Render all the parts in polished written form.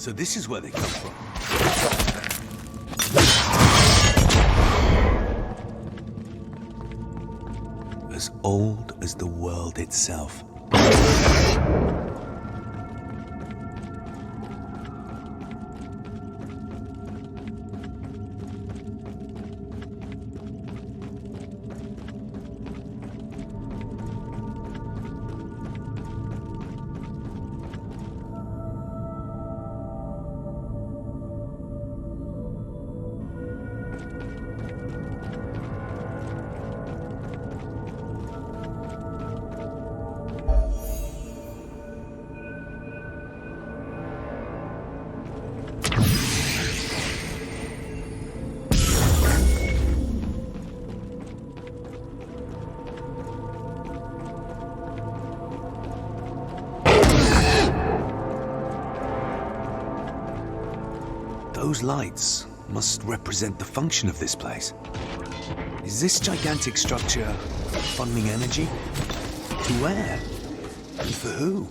So this is where they come from. As old as the world itself. Those lights must represent the function of this place. Is this gigantic structure funneling energy? To where? And for who?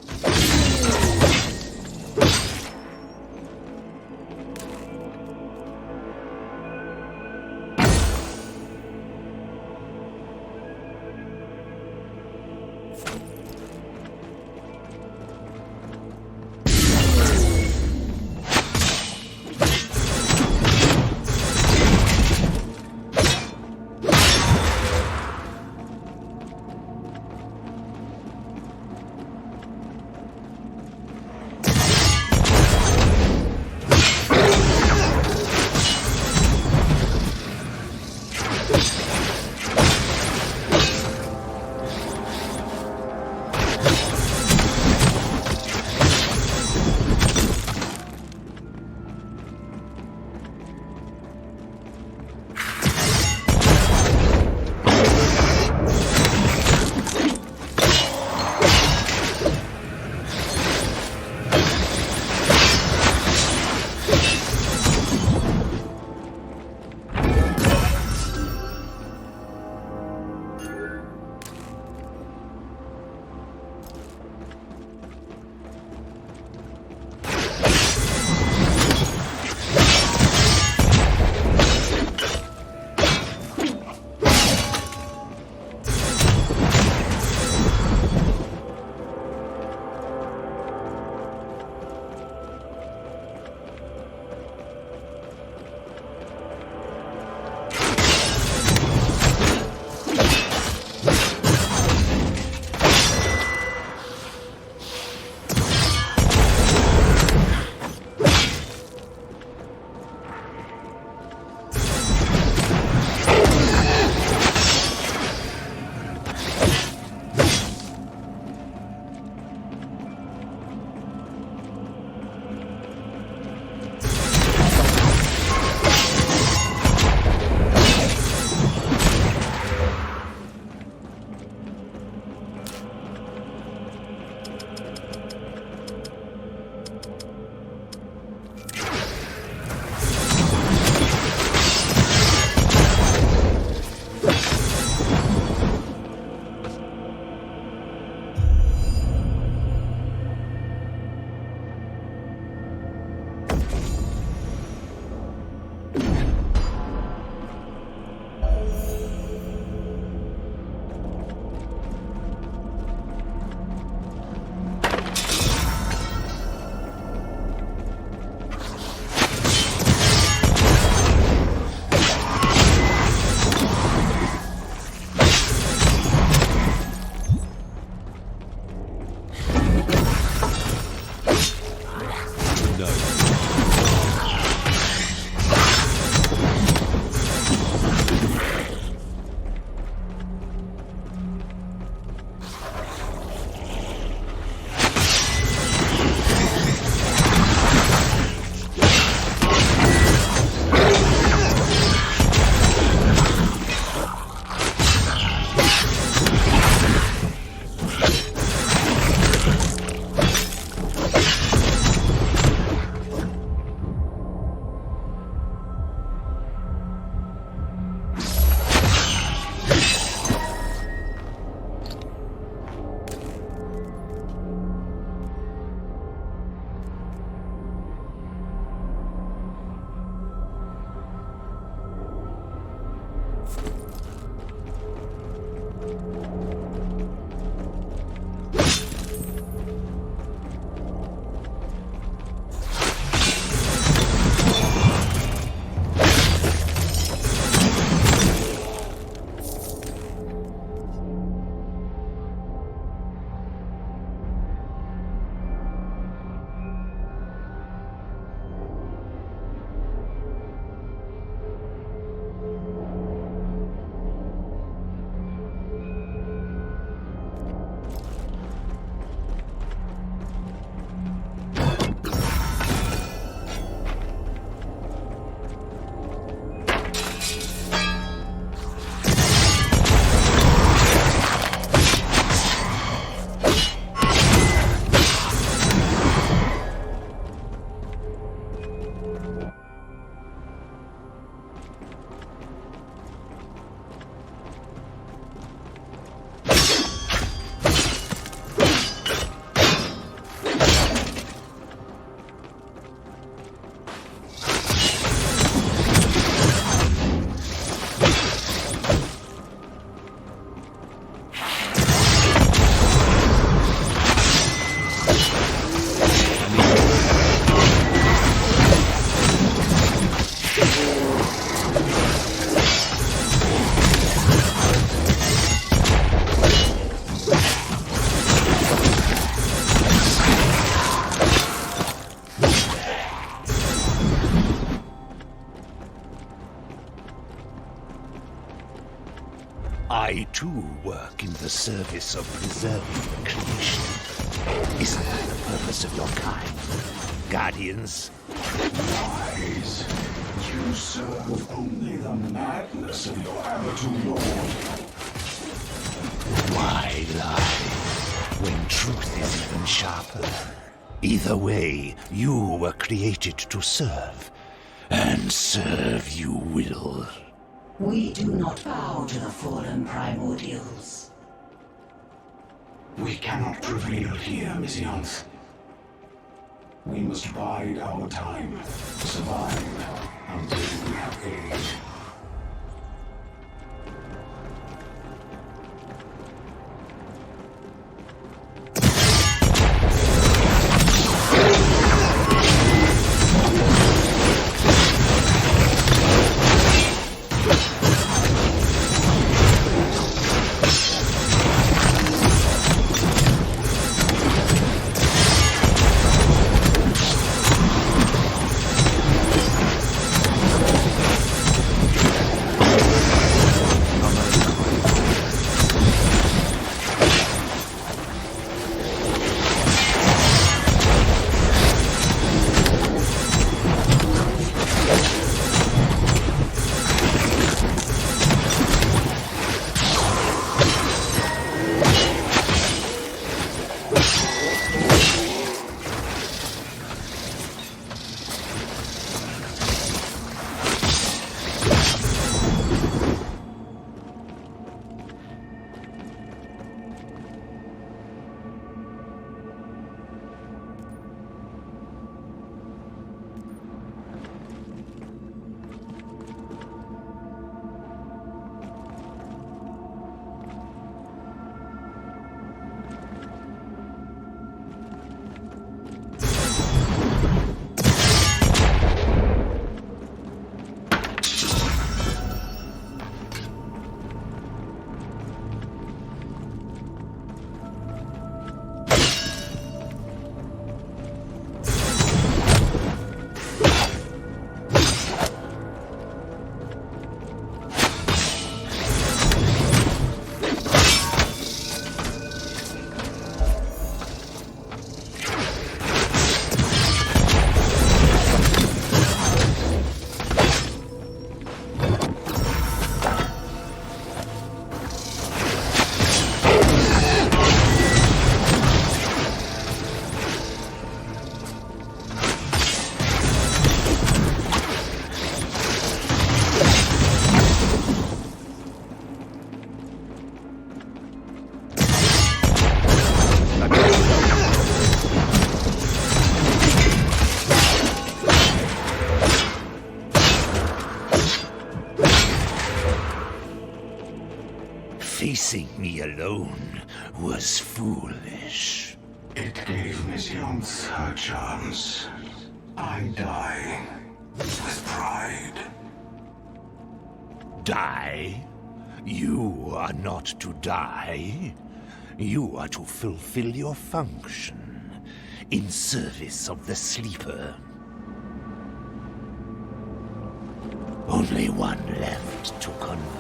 service of preserving the creation. Isn't that the purpose of your kind, Guardians? Lies. You serve only the madness of your Avatar Lord. Why lie when truth is even sharper? Either way, you were created to serve, and serve you will. We do not bow to the fallen primordials. We cannot prevail here, Messians. We must bide our time, survive until we have age. Facing me alone was foolish. It gave Messians her chance. I die with pride. Die? You are not to die. You are to fulfill your function in service of the Sleeper. Only one left to convert.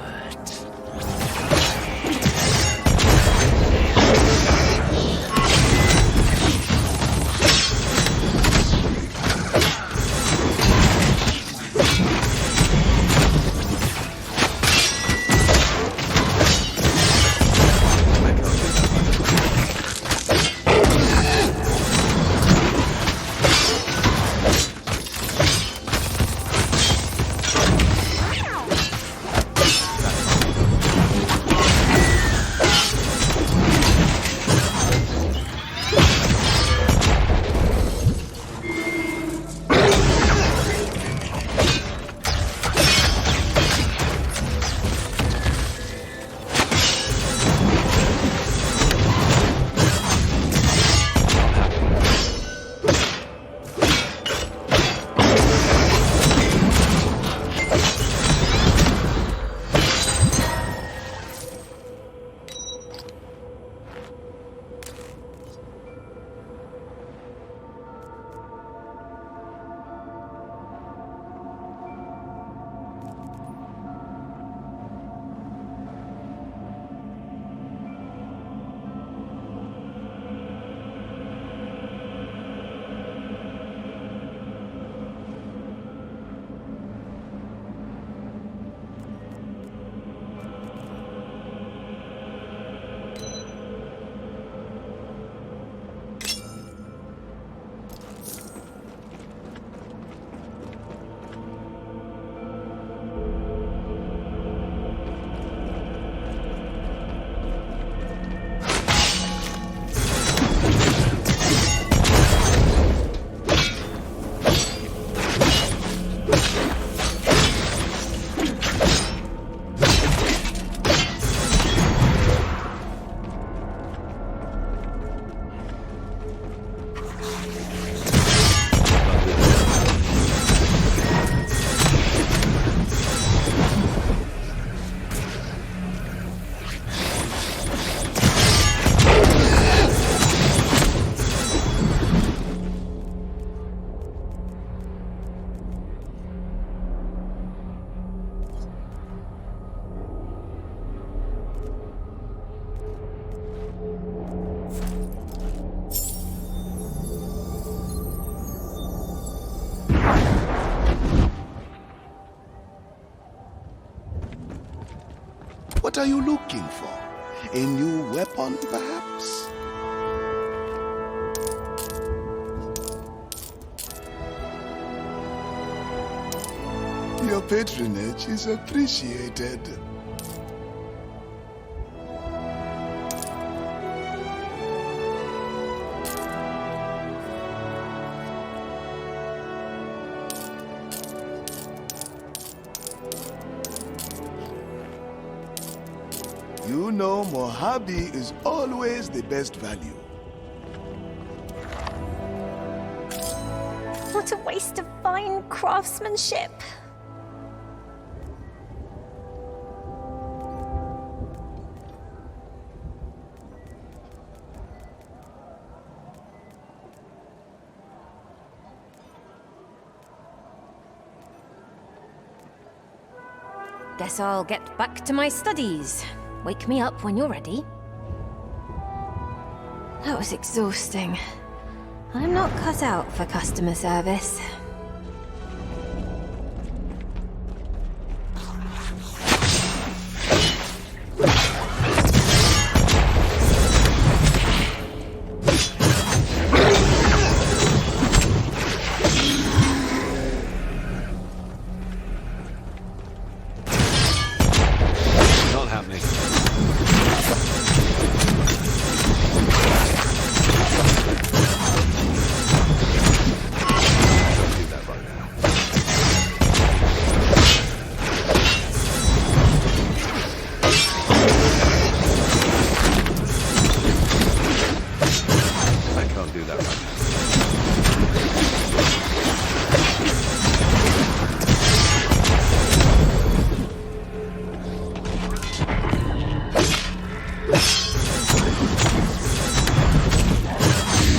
What are you looking for? A new weapon, perhaps? Your patronage is appreciated. You know Mojave is always the best value. What a waste of fine craftsmanship. Guess I'll get back to my studies. Wake me up when you're ready. That was exhausting. I'm not cut out for customer service. Not happening. Don't do that right now. I can't do that right now.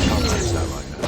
Can't manage that right now.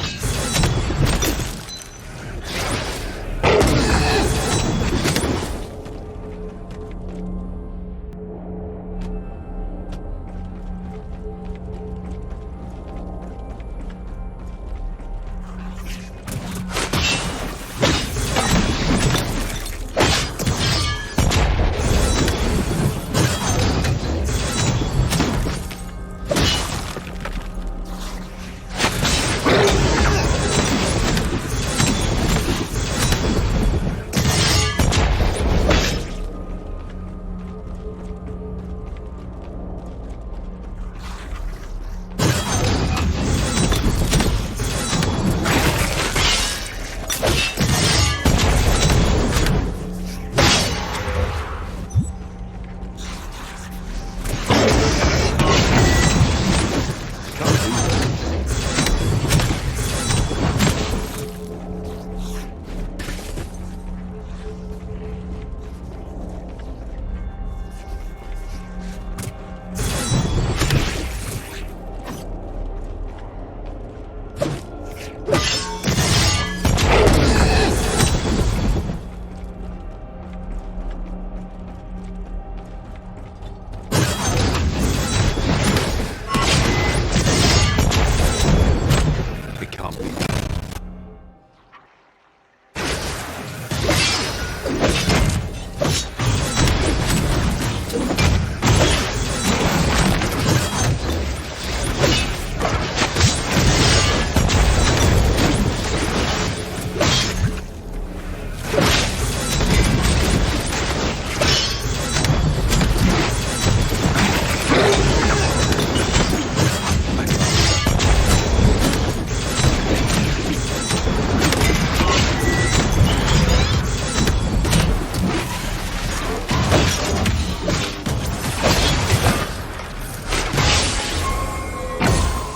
It can't be.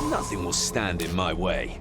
Nothing will stand in my way.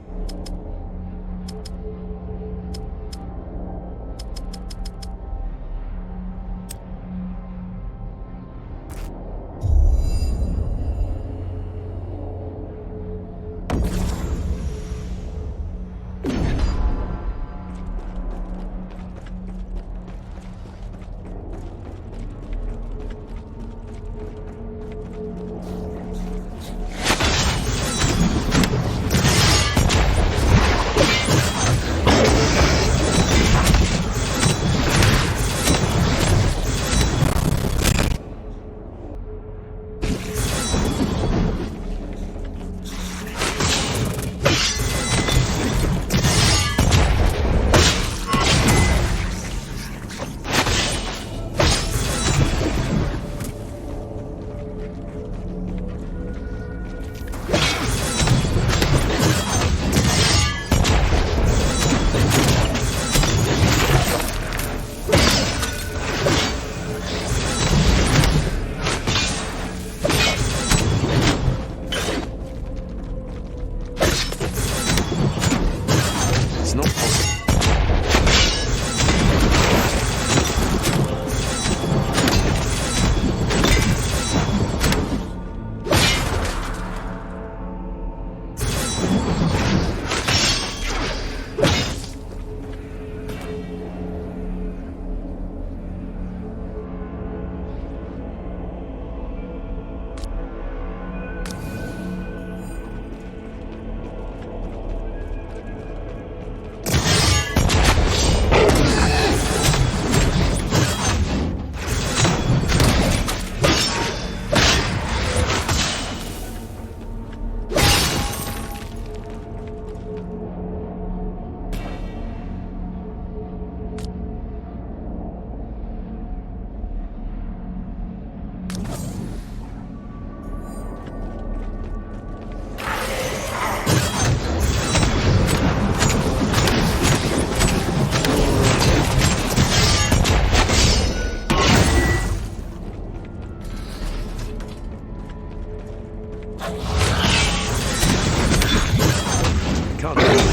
can't do it.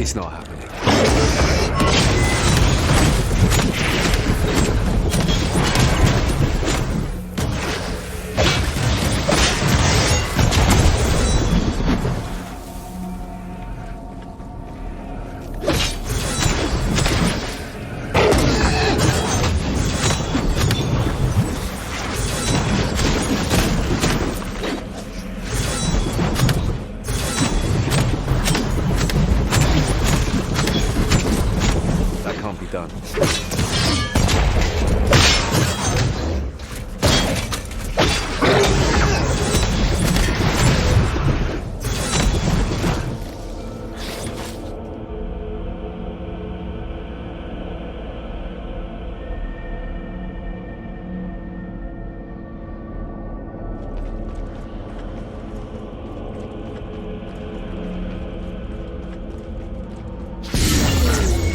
It's not happening. That can't be done.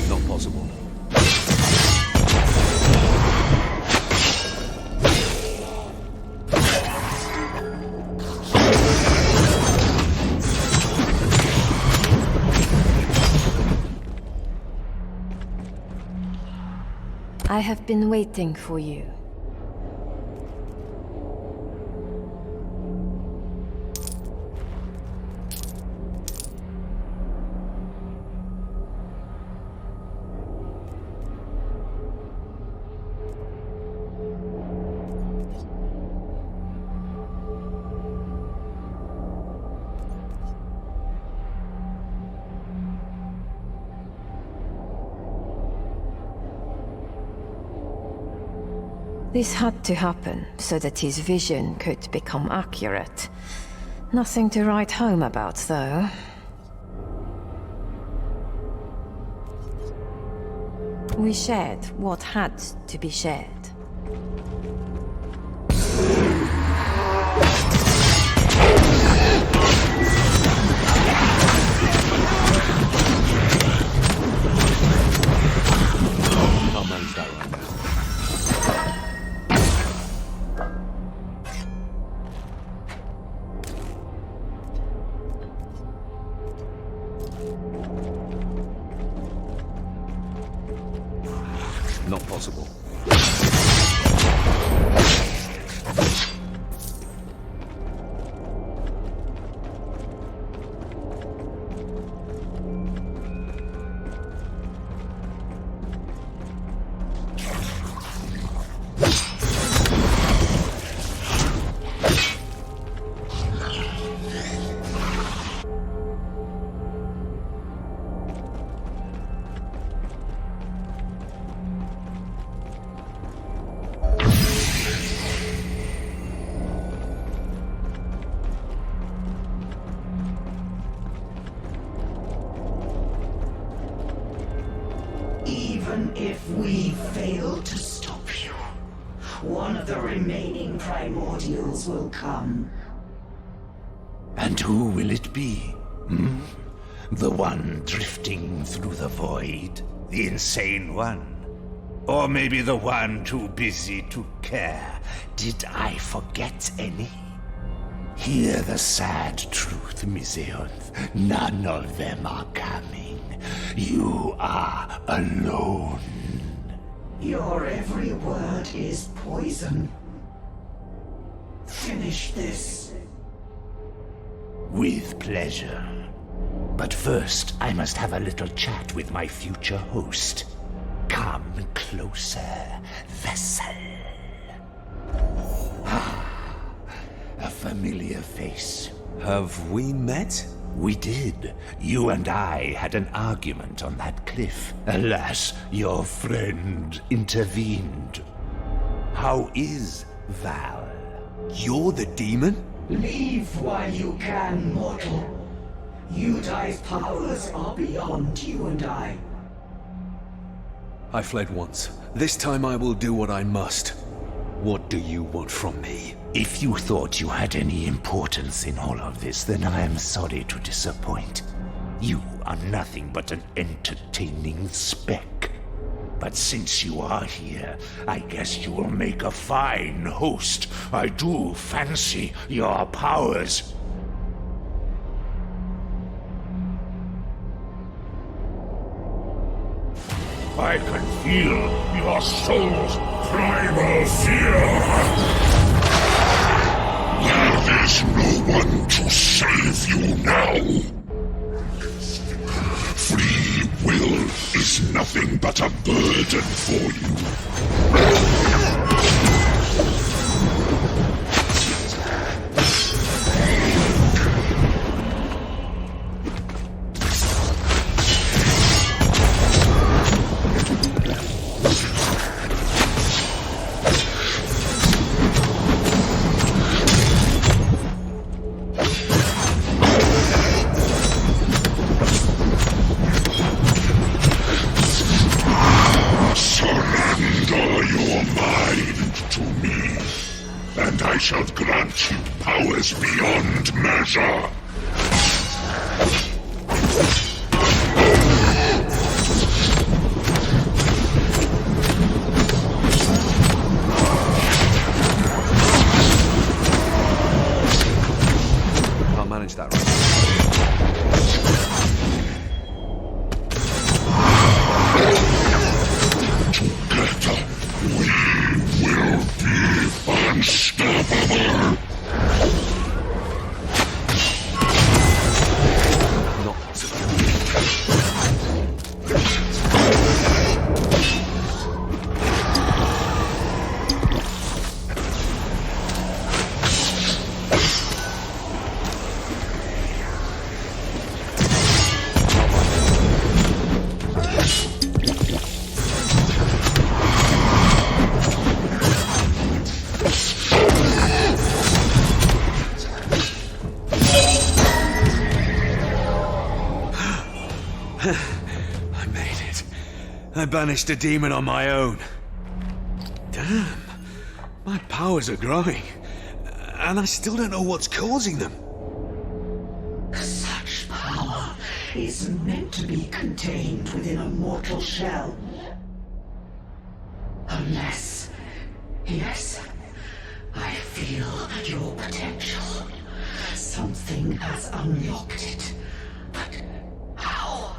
Not possible. I have been waiting for you. This had to happen so that his vision could become accurate. Nothing to write home about, though. We shared what had to be shared. Can't manage that right now. Not possible. Even if we fail to stop you, one of the remaining primordials will come. And who will it be? Hmm? The one drifting through the void? The insane one? Or maybe the one too busy to care? Did I forget any? Hear the sad truth, Miseonth. None of them are coming. You are alone. Your every word is poison. Finish this. With pleasure. But first, I must have a little chat with my future host. Come closer, vessel. A familiar face. Have we met? we did. You and I had an argument on that cliff. Alas, your friend intervened. How is Val? You're the demon? Leave while you can, mortal. Yudai's powers are beyond you and I. I fled once. This time I will do what I must. What do you want from me? If you thought you had any importance in all of this, then I am sorry to disappoint. You are nothing but an entertaining speck. But since you are here, I guess you will make a fine host. I do fancy your powers. I can feel your soul's primal fear. There is no one to save you now. Free will is nothing but a burden for you. I shall grant you powers beyond measure. I'll manage that right. Together, we will be unstoppable. Not to I made it. I banished a demon on my own. Damn. My powers are growing. And I still don't know what's causing them. Such power is meant to be contained within a mortal shell. Unless... Yes, I feel your potential. Something has unlocked it. But how?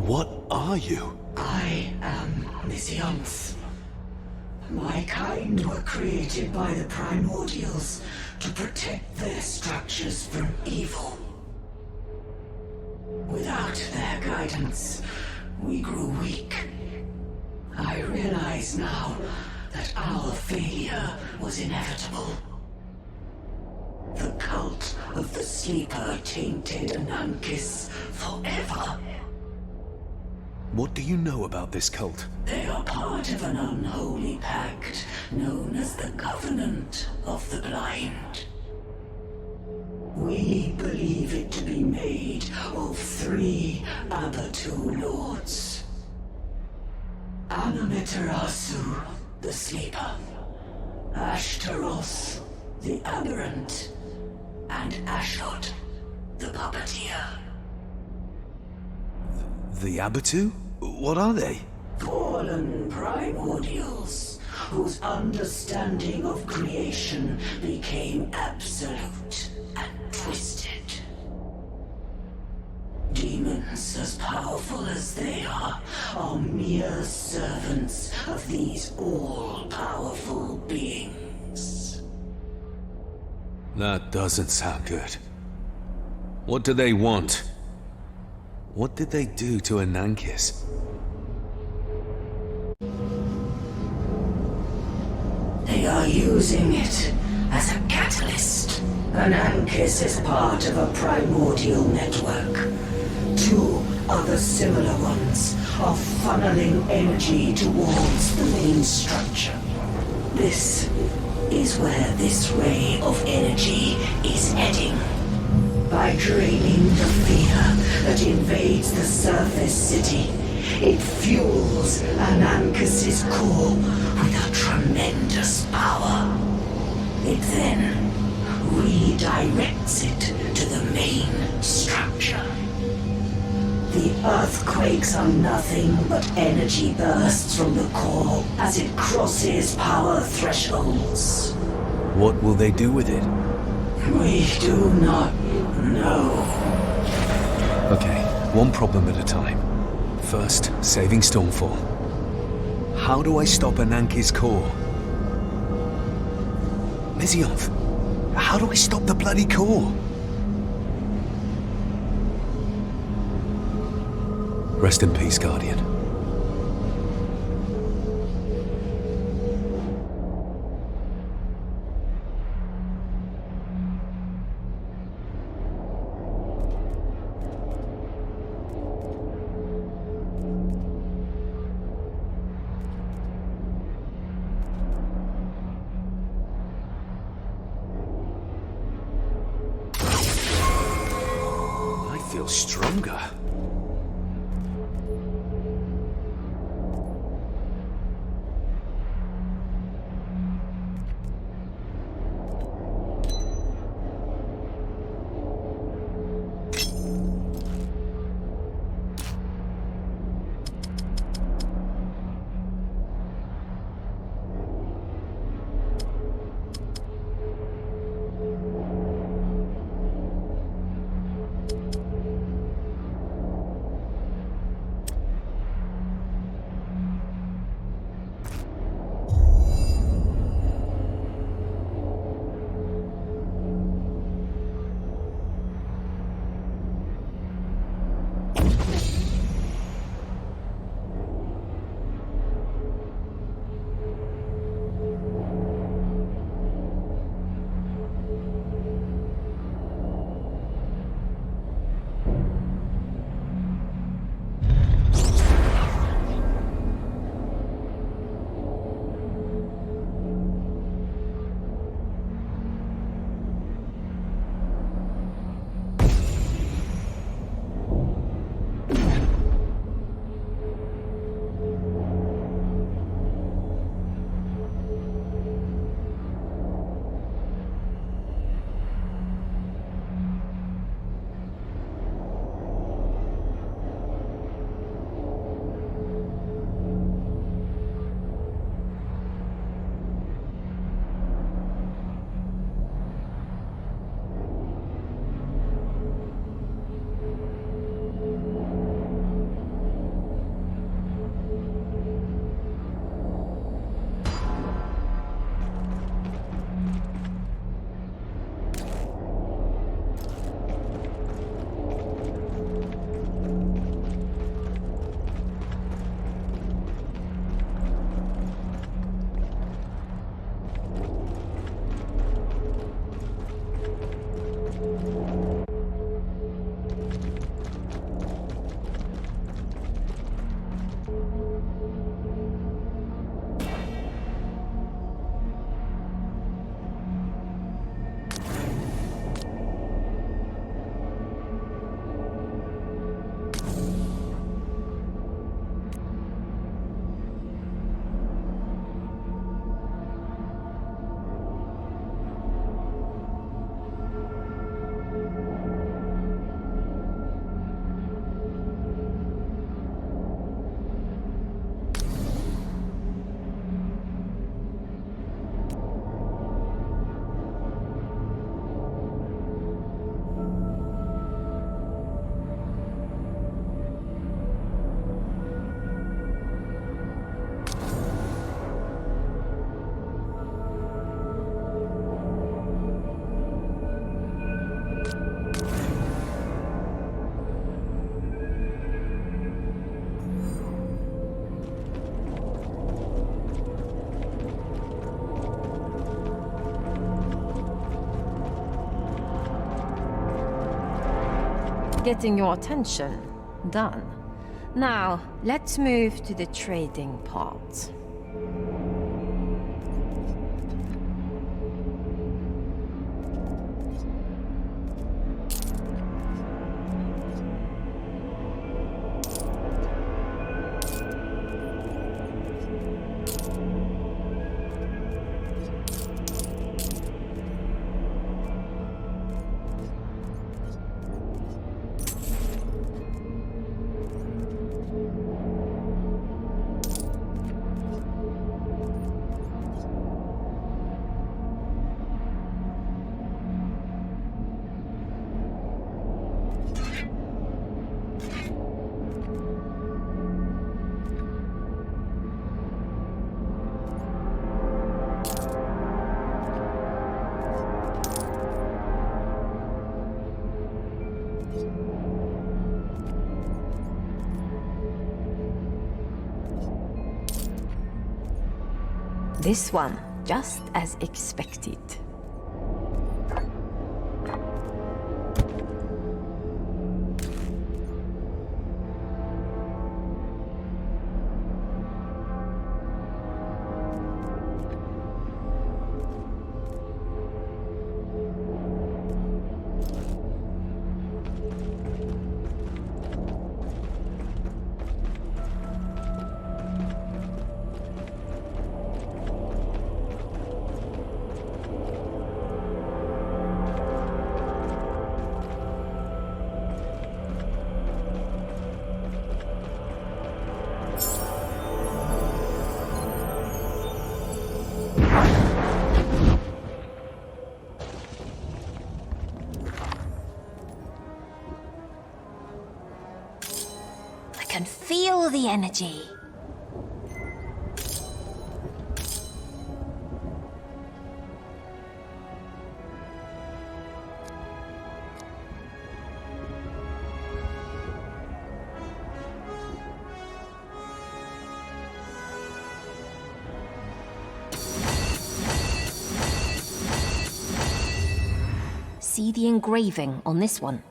What are you? I am Nisyanth. My kind were created by the primordials to protect their structures from evil. Without their guidance, we grew weak. I realize now that our failure was inevitable. The cult of the Sleeper tainted Anankis forever. What do you know about this cult? They are part of an unholy pact known as the Covenant of the Blind. We believe it to be made of 3 Abatu lords. Anamitarasu, the Sleeper, Ashtaroth, the Aberrant, and Ashot, the Puppeteer. The Abatu? What are they? Fallen primordials, whose understanding of creation became absolute and twisted. Demons as powerful as they are mere servants of these all-powerful beings. That doesn't sound good. What do they want? What did they do to Anankis? They are using it as a catalyst. Anankis is part of a primordial network. 2 other similar ones are funneling energy towards the main structure. This is where this ray of energy is heading. By draining the fear that invades the surface city, it fuels Anankis' core with a tremendous power. It then redirects it to the main structure. The earthquakes are nothing but energy bursts from the core as it crosses power thresholds. What will they do with it? We do not know. Okay, one problem at a time. First, saving Stormfall. How do I stop Anankis' core? Lizionth, how do I stop the bloody core? Rest in peace, Guardian. I feel stronger. getting your attention. Done. Now, let's move to the trading part. This one, just as expected. I can feel the energy. See the engraving on this one?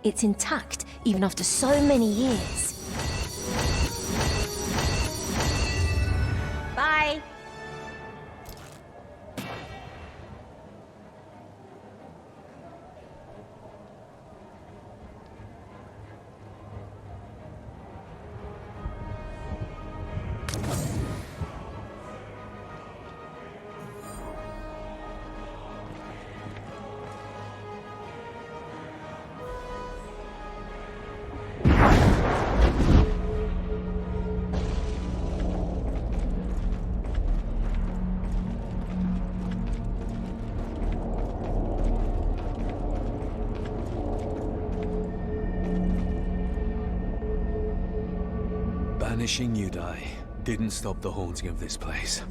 It's intact even after so many years. Bye! Banishing Udai didn't stop the haunting of this place.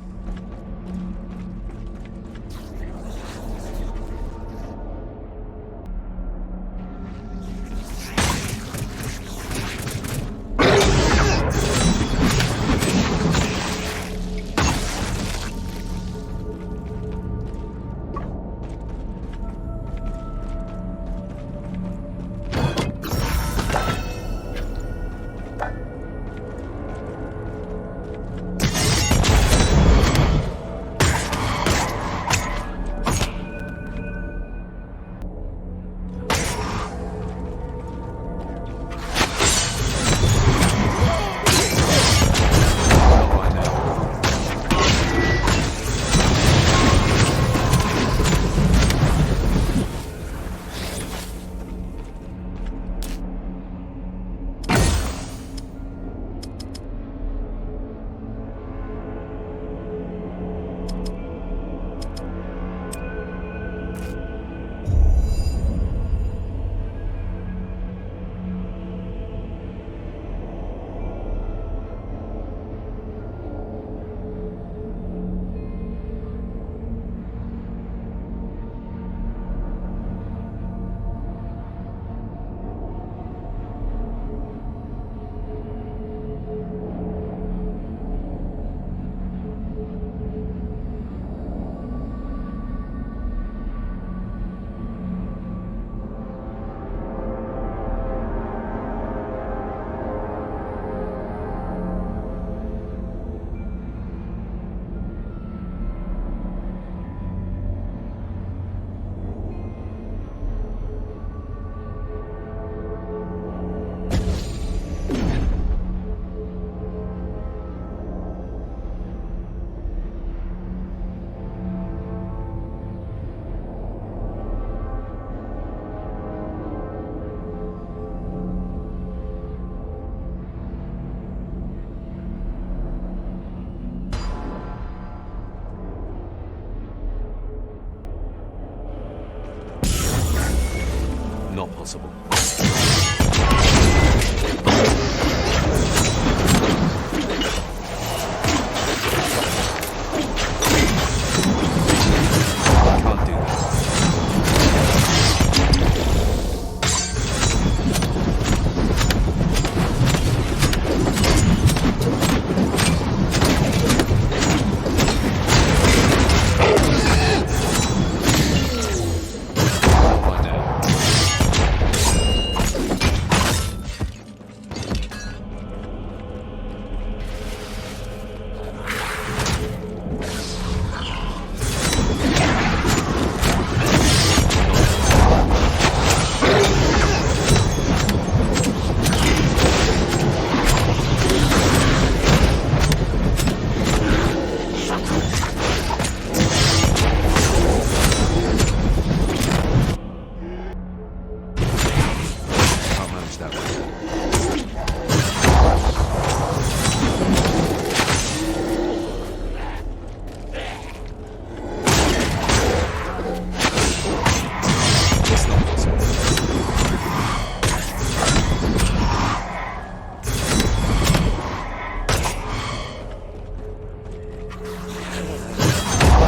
Not possible.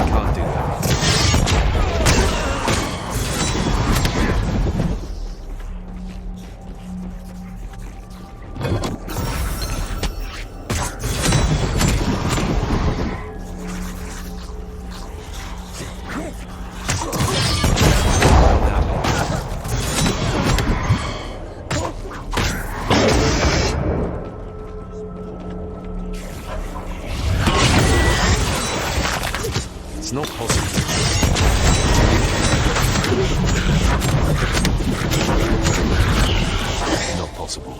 Can't do that. It's not possible. Not possible.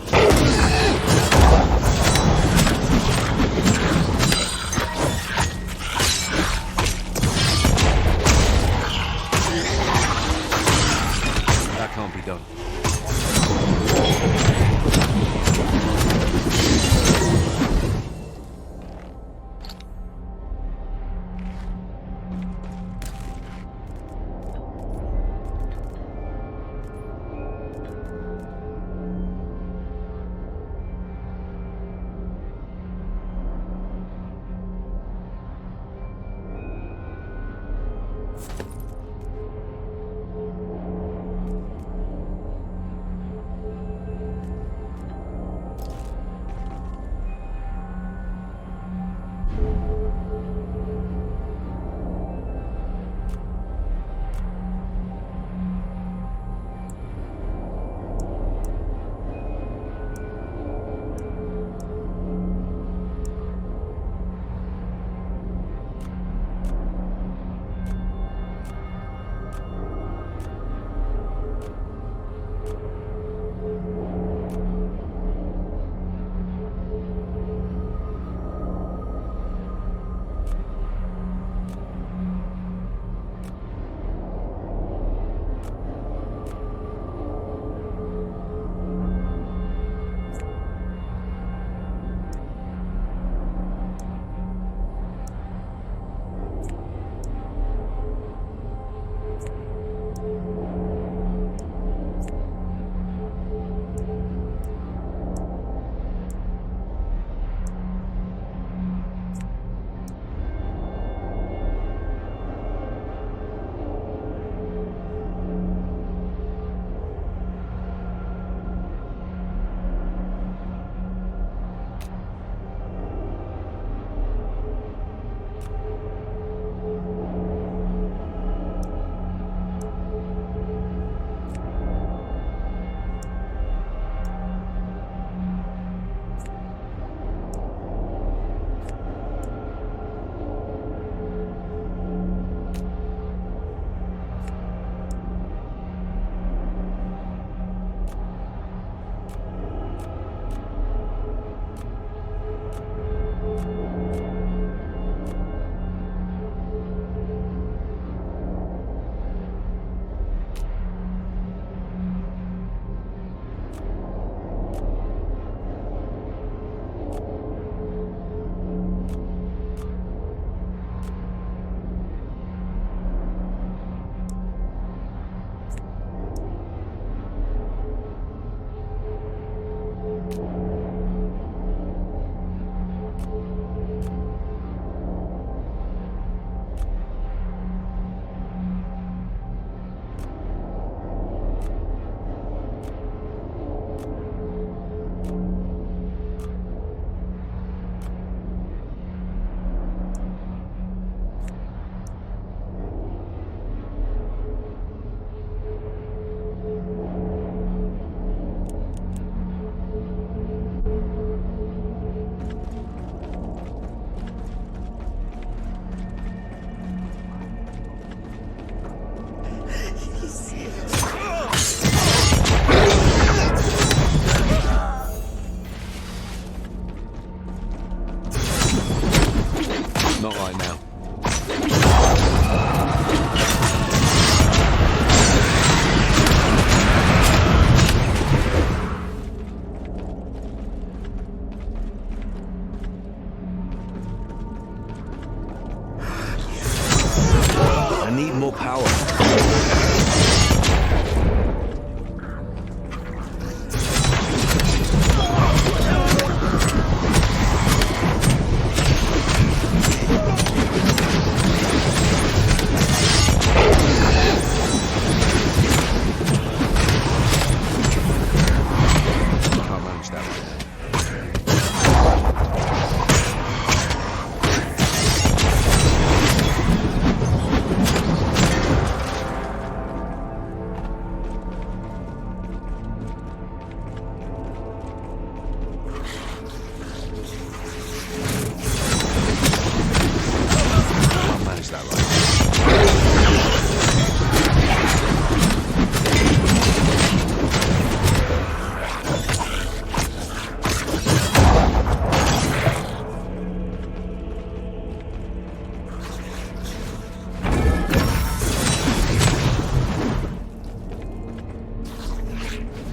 That can't be done.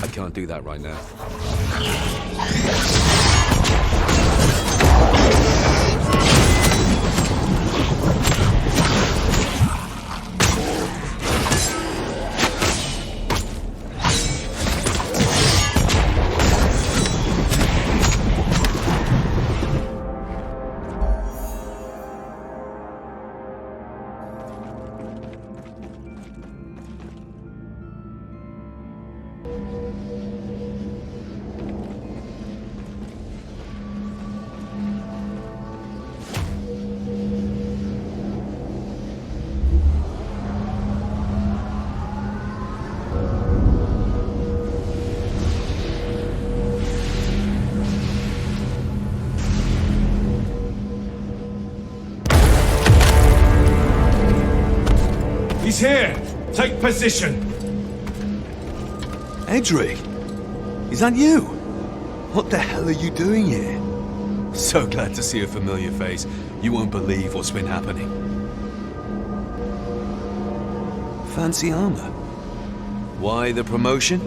I can't do that right now. He's here! Take position! Edric! Is that you? What the hell are you doing here? So glad to see a familiar face. You won't believe what's been happening. Fancy armor. Why the promotion?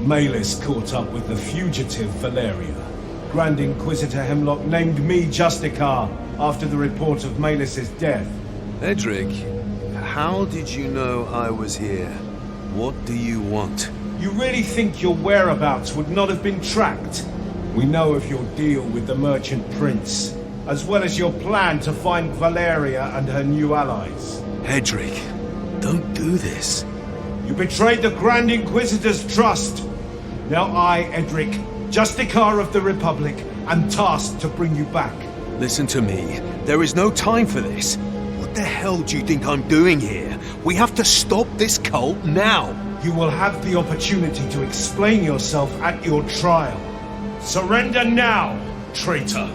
Malus caught up with the fugitive Valeria. Grand Inquisitor Hemlock named me Justicar after the report of Malus's death. Edric, how did you know I was here? What do you want? You really think your whereabouts would not have been tracked? We know of your deal with the Merchant Prince, as well as your plan to find Valeria and her new allies. Edric, don't do this. You betrayed the Grand Inquisitor's trust. Now I, Edric, Justicar of the Republic, am tasked to bring you back. Listen to me. There is no time for this. What the hell do you think I'm doing here? We have to stop this cult now. You will have the opportunity to explain yourself at your trial. Surrender now, traitor.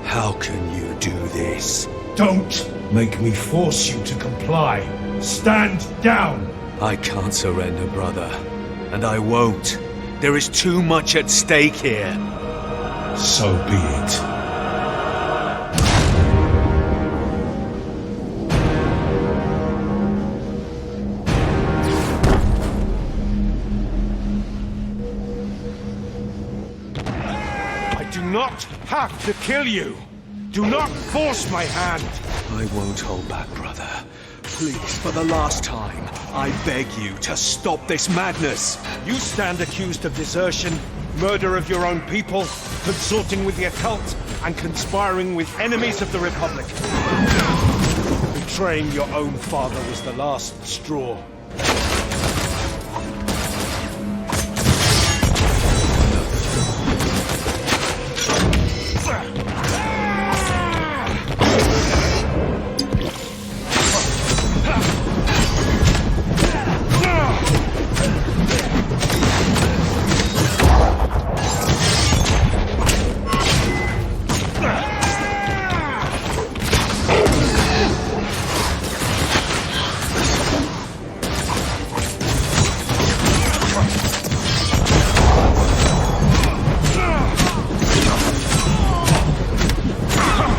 How can you do this? Don't make me force you to comply. Stand down. I can't surrender, brother. And I won't. There is too much at stake here. So be it. I do not have to kill you. Do not force my hand. I won't hold back, brother. Please, for the last time, I beg you to stop this madness. You stand accused of desertion, murder of your own people, consorting with the occult, and conspiring with enemies of the Republic. Betraying your own father was the last straw.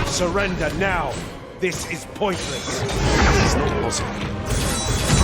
Surrender now! This is pointless! It's not possible. It's not possible.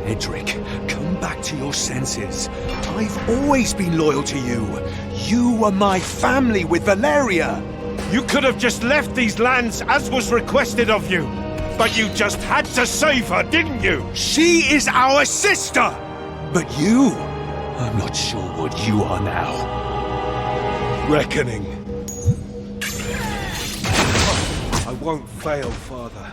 Edric, come back to your senses. I've always been loyal to you. You were my family with Valeria. You could have just left these lands as was requested of you. But you just had to save her, didn't you? She is our sister! But you? I'm not sure what you are now. Reckoning. I won't fail, Father.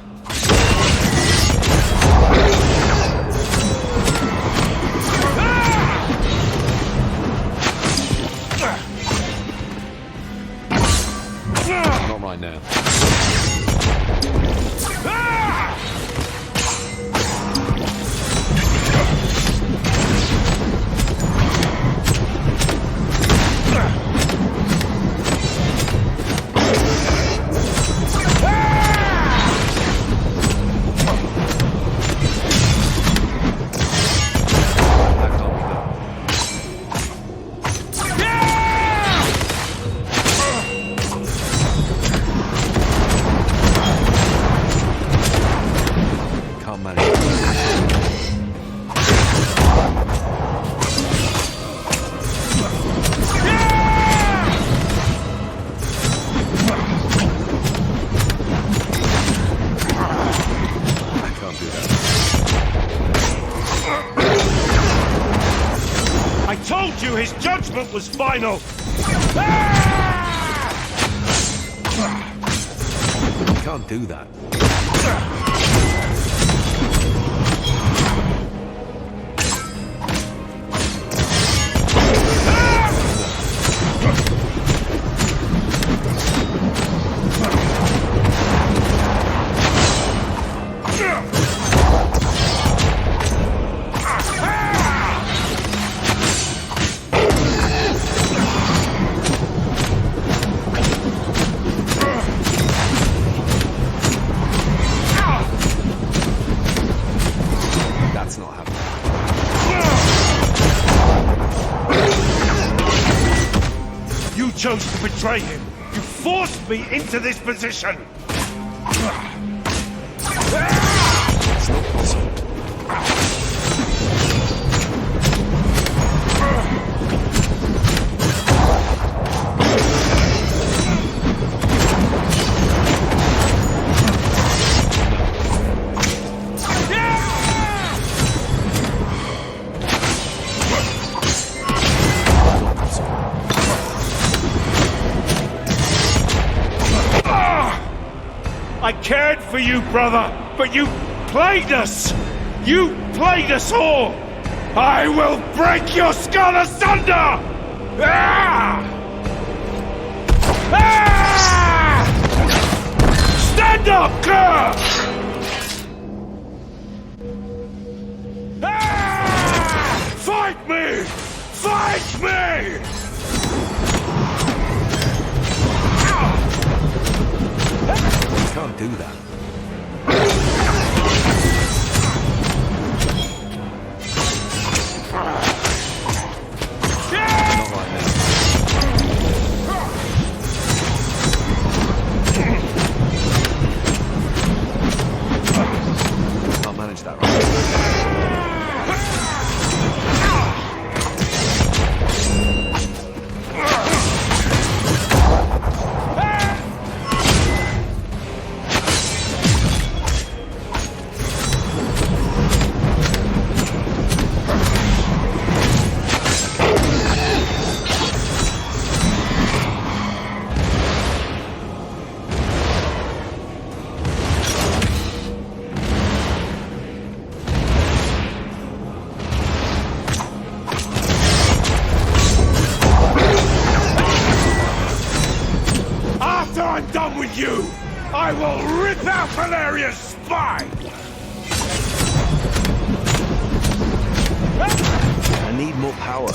Not right now. Ah! judgment was final! You can't do that. That's not happening. You chose to betray him! You forced me into this position! It's not possible. I cared for you, brother, but you played us! You played us all! I will break your skull asunder! Ah! Ah! Stand up, Kerr! Ah! Fight me! Fight me! You can't do that. Not right now. Can't manage that right After I'm done with you, I will rip out Valeria's spine! I need more power.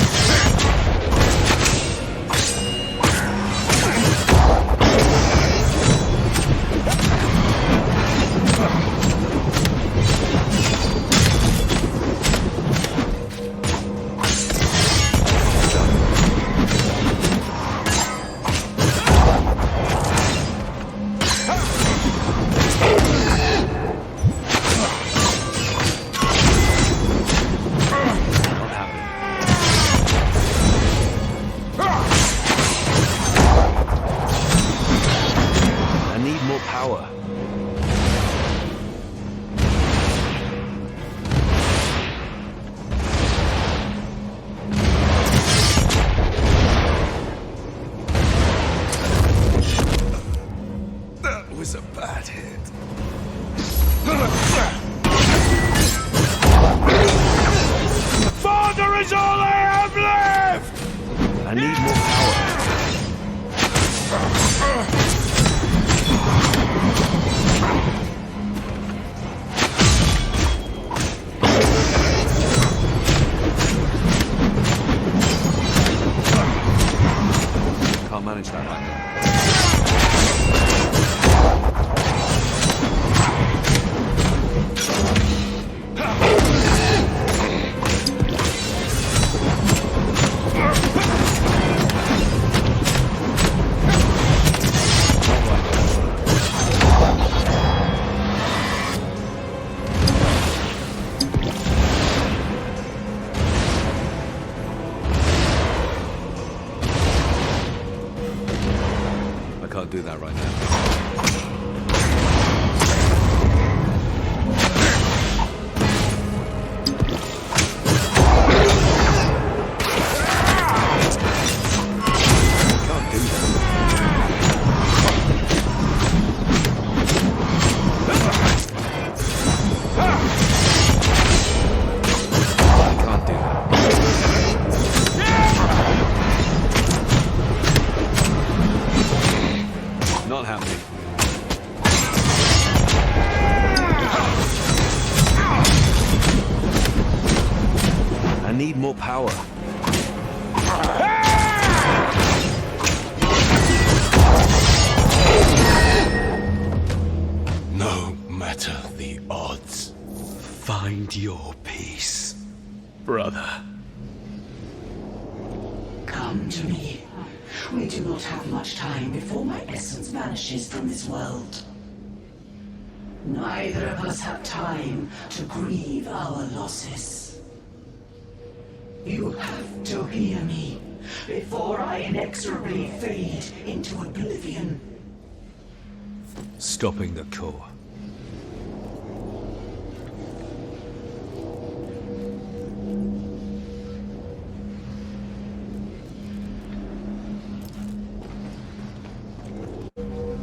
Power. That was a bad hit. Father is all I have left! I need more power. Can't manage that right now. your power. No matter the odds. Find your peace, brother. Come to me. We do not have much time before my essence vanishes from this world. Neither of us have time to grieve our losses. You have to hear me before I inexorably fade into oblivion. Stopping the core.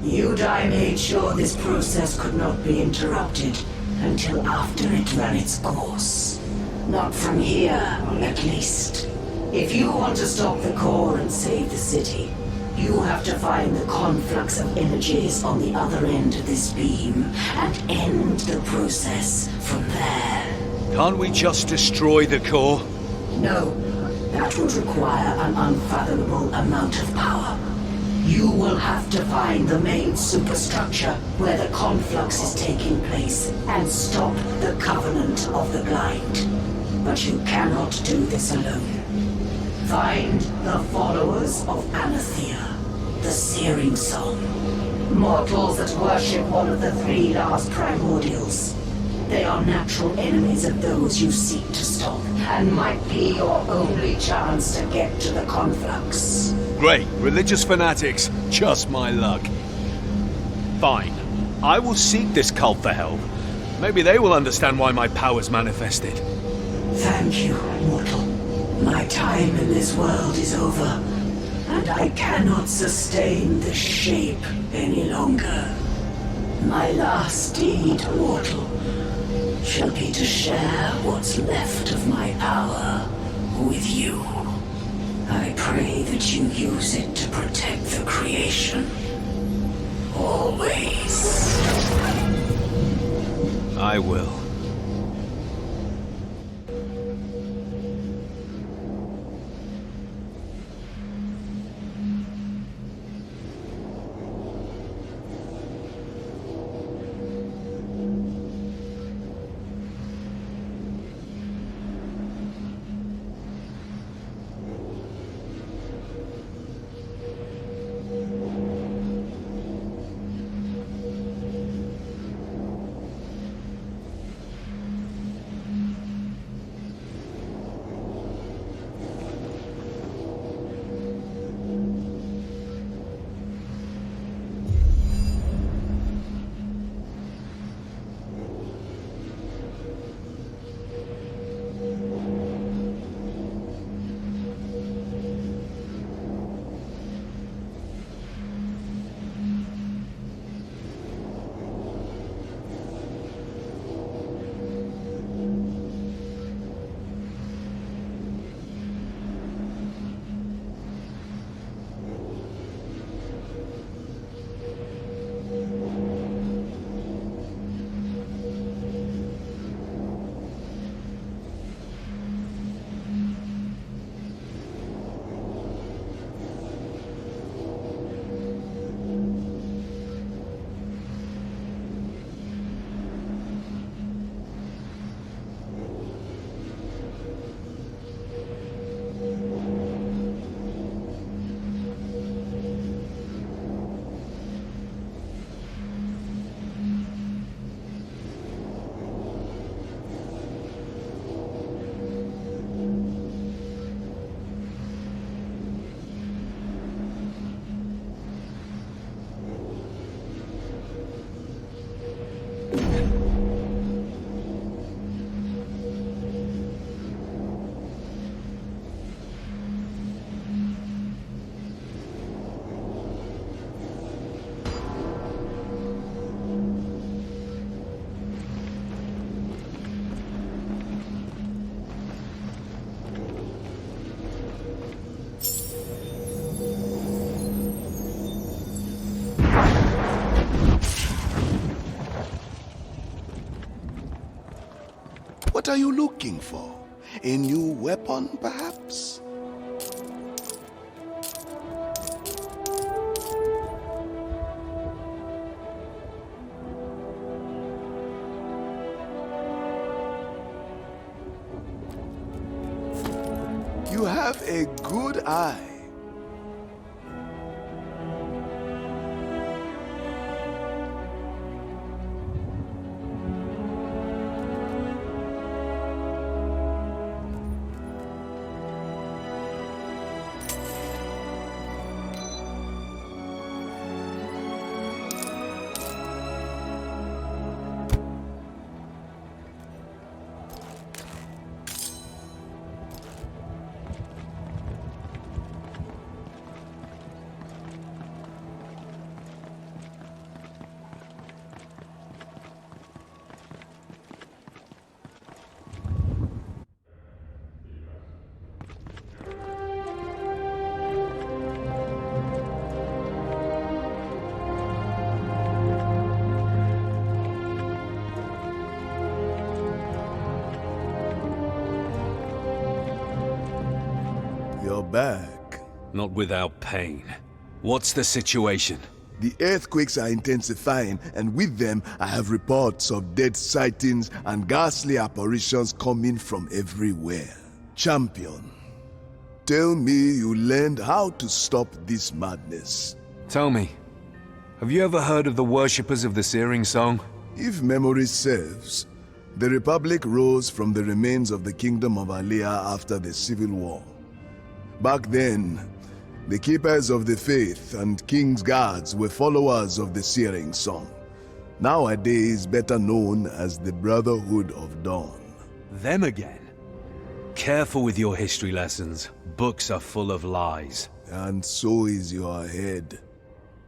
Udai made sure this process could not be interrupted until after it ran its course. Not from here, at least. If you want to stop the core and save the city, you have to find the conflux of energies on the other end of this beam and end the process from there. Can't we just destroy the core? No, that would require an unfathomable amount of power. You will have to find the main superstructure where the conflux is taking place and stop the Covenant of the Blind. But you cannot do this alone. Find the followers of Anathea, the Searing Song. Mortals that worship one of the three last primordials. They are natural enemies of those you seek to stop, and might be your only chance to get to the conflux. Great, religious fanatics. Just my luck. Fine. I will seek this cult for help. Maybe they will understand why my powers manifested. Thank you, mortal. My time in this world is over, and I cannot sustain this shape any longer. My last deed, mortal, shall be to share what's left of my power with you. I pray that you use it to protect the creation. Always. I will. What are you looking for? A new weapon, perhaps? You have a good eye. You're back. Not without pain. What's the situation? The earthquakes are intensifying, and with them, I have reports of dead sightings and ghastly apparitions coming from everywhere. Champion, tell me you learned how to stop this madness. Tell me, have you ever heard of the worshippers of the Searing Song? If memory serves, the Republic rose from the remains of the Kingdom of Alea after the Civil War. Back then, the Keepers of the Faith and King's Guards were followers of the Searing Song, nowadays better known as the Brotherhood of Dawn. Them again? Careful with your history lessons. Books are full of lies. And so is your head.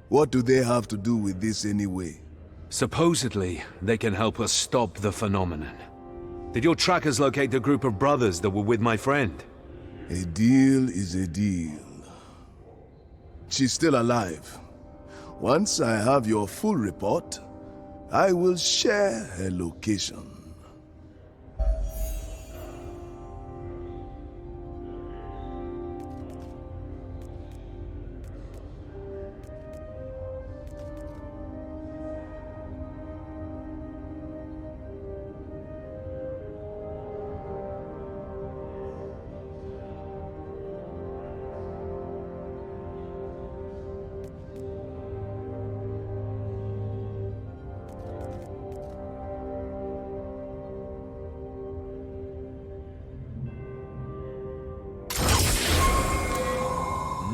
What do they have to do with this anyway? Supposedly, they can help us stop the phenomenon. Did your trackers locate the group of brothers that were with my friend? A deal is a deal. She's still alive. Once I have your full report, I will share her location.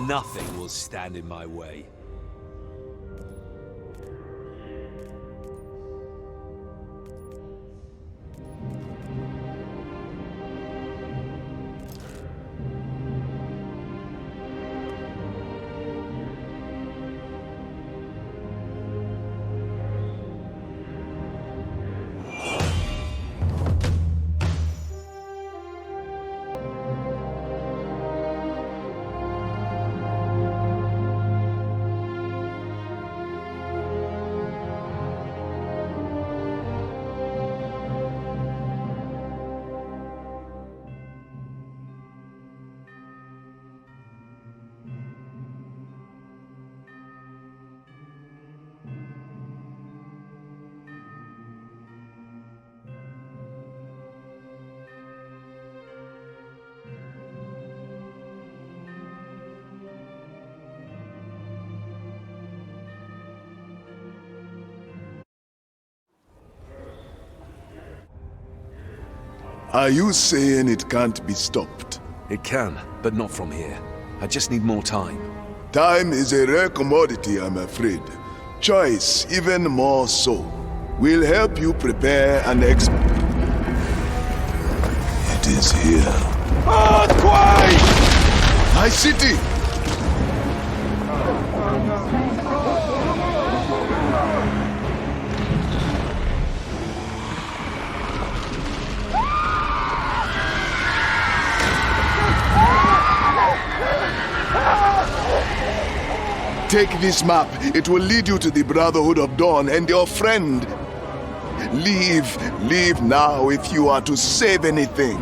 Nothing will stand in my way. Are you saying it can't be stopped? It can, but not from here. I just need more time. Time is a rare commodity, I'm afraid. Choice, even more so. We'll help you prepare an It is here. Earthquake! My city! Take this map. It will lead you to the Brotherhood of Dawn and your friend. Leave now if you are to save anything.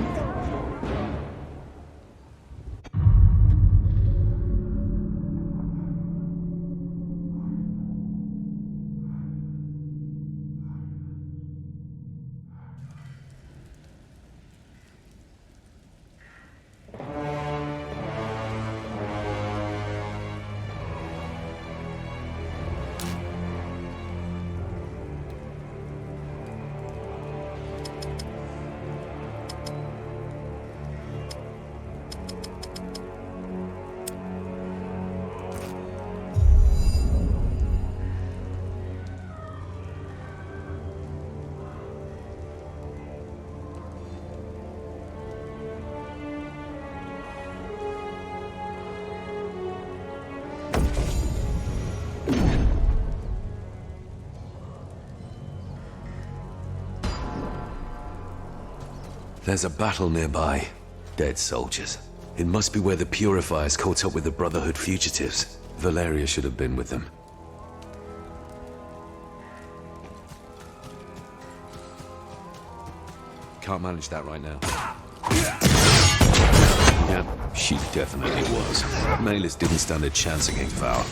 There's a battle nearby. Dead soldiers. It must be where the Purifiers caught up with the Brotherhood fugitives. Valeria should have been with them. Can't manage that right now. Yeah, she definitely was. Malus didn't stand a chance against Val.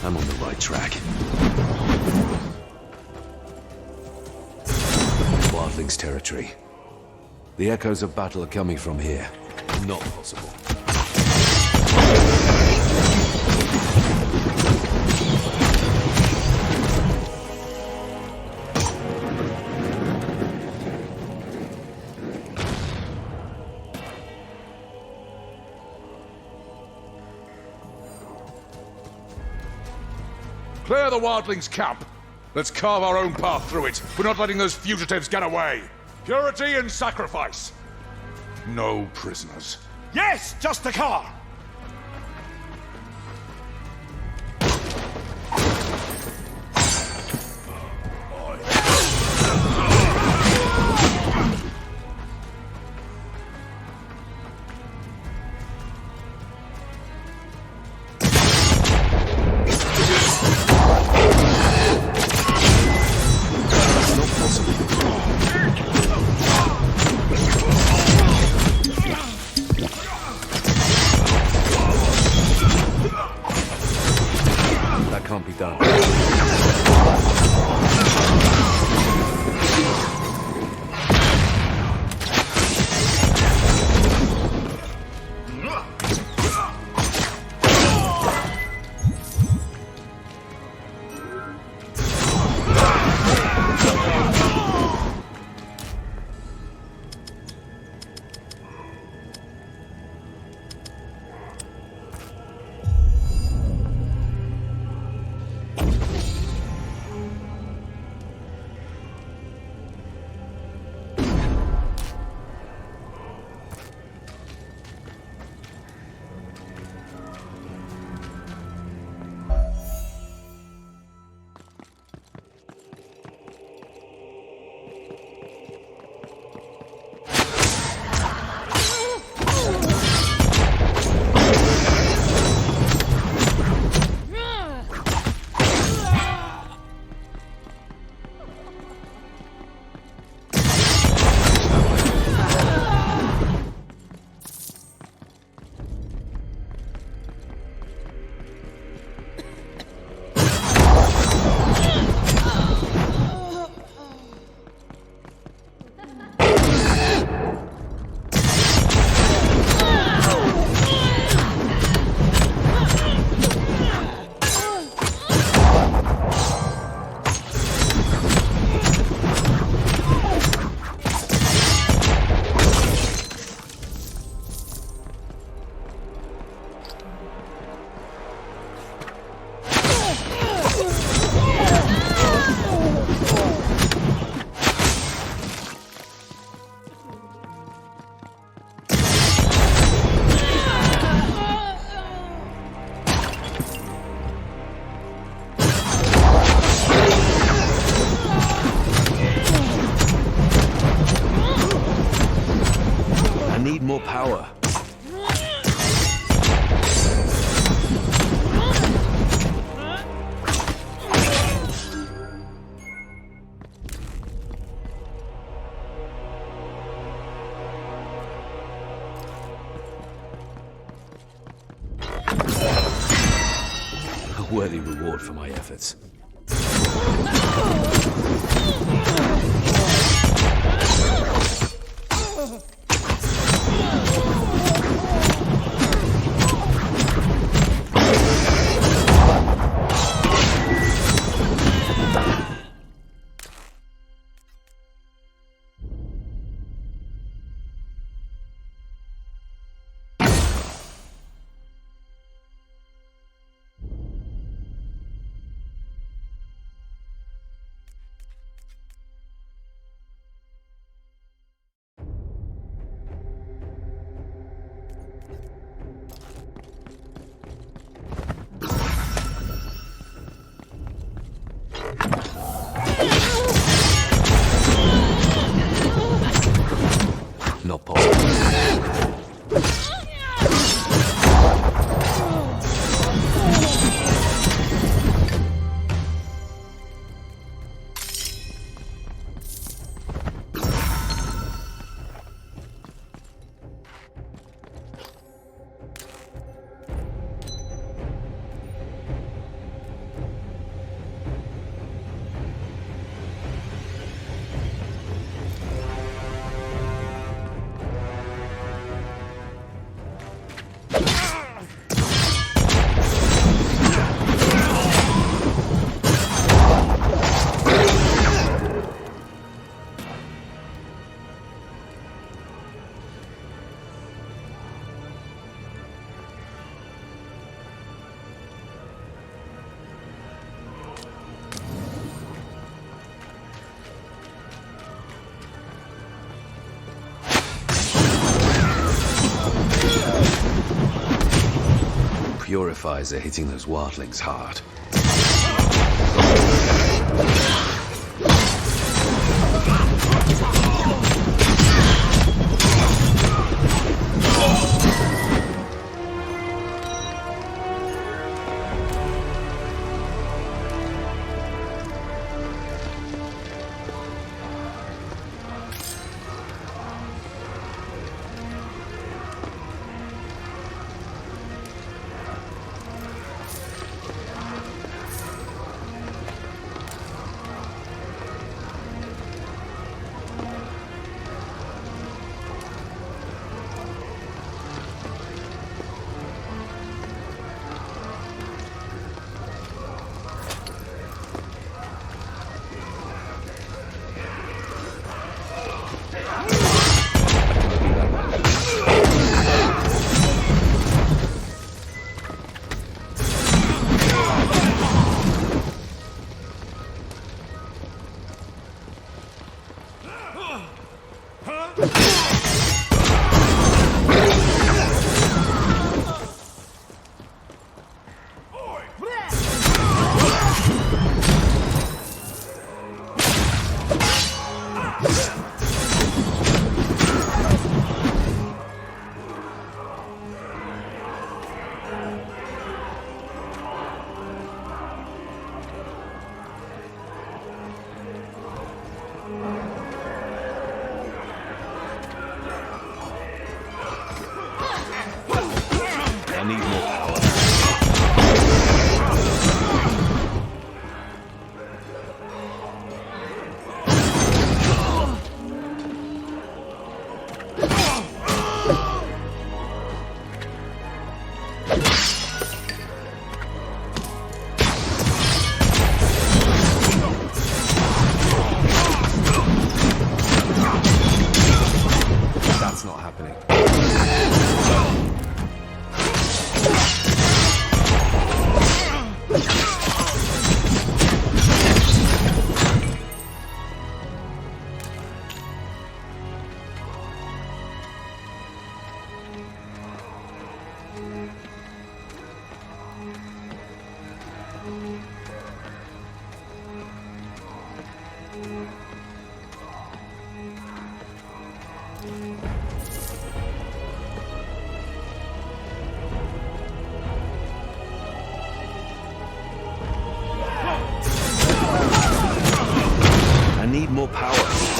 I'm on the right track. Wildlings territory. The echoes of battle are coming from here. Not possible. Clear the Wildlings' camp. Let's carve our own path through it. We're not letting those fugitives get away. Purity and sacrifice. No prisoners. Yes, just the car! Can't be done. More power. A worthy reward for my efforts. purifiers are hitting those wildlings hard. I need more power.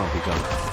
I'll be going.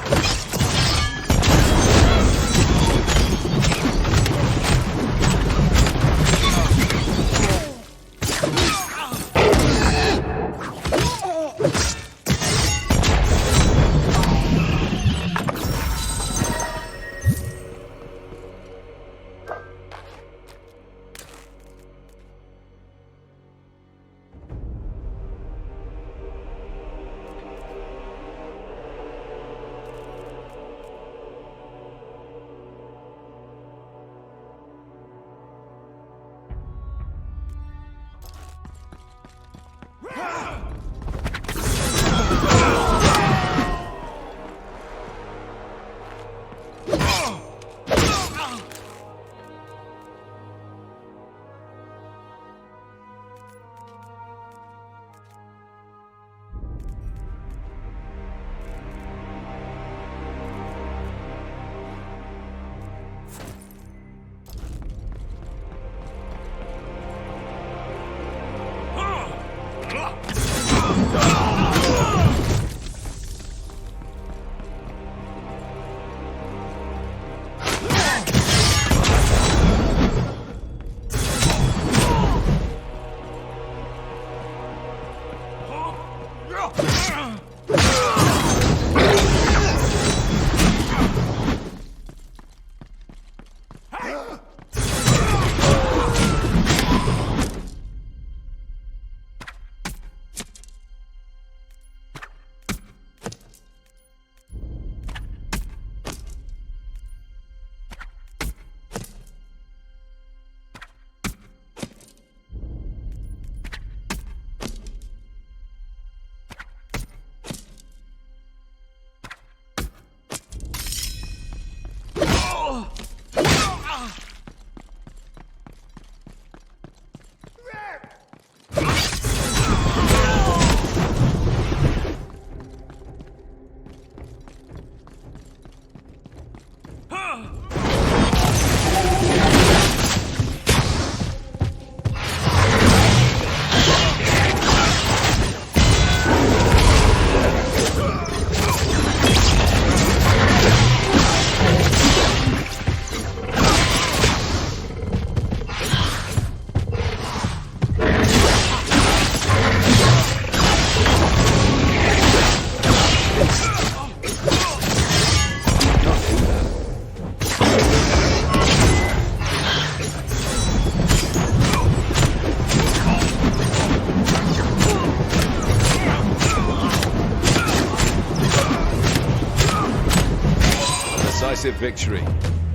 Decisive victory.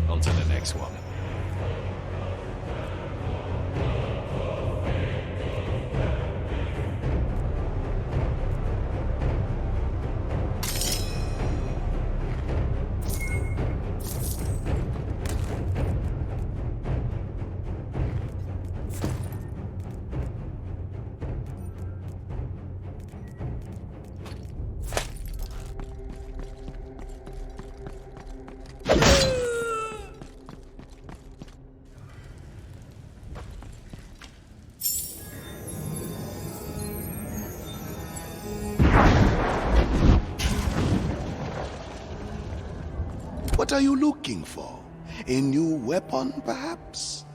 On to the next one. What are you looking for? A new weapon, perhaps?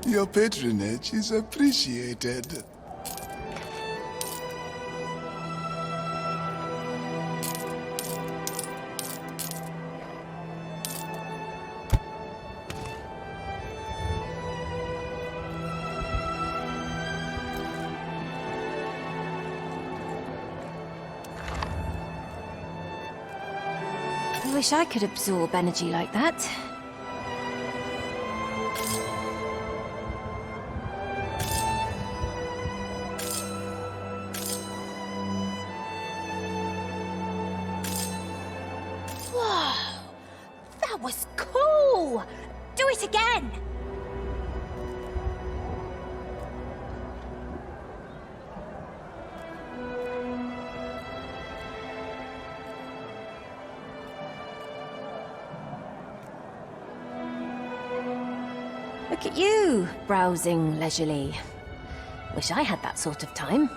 Your patronage is appreciated. I wish I could absorb energy like that. Whoa! That was cool! Do it again! look at you, browsing leisurely. Wish I had that sort of time.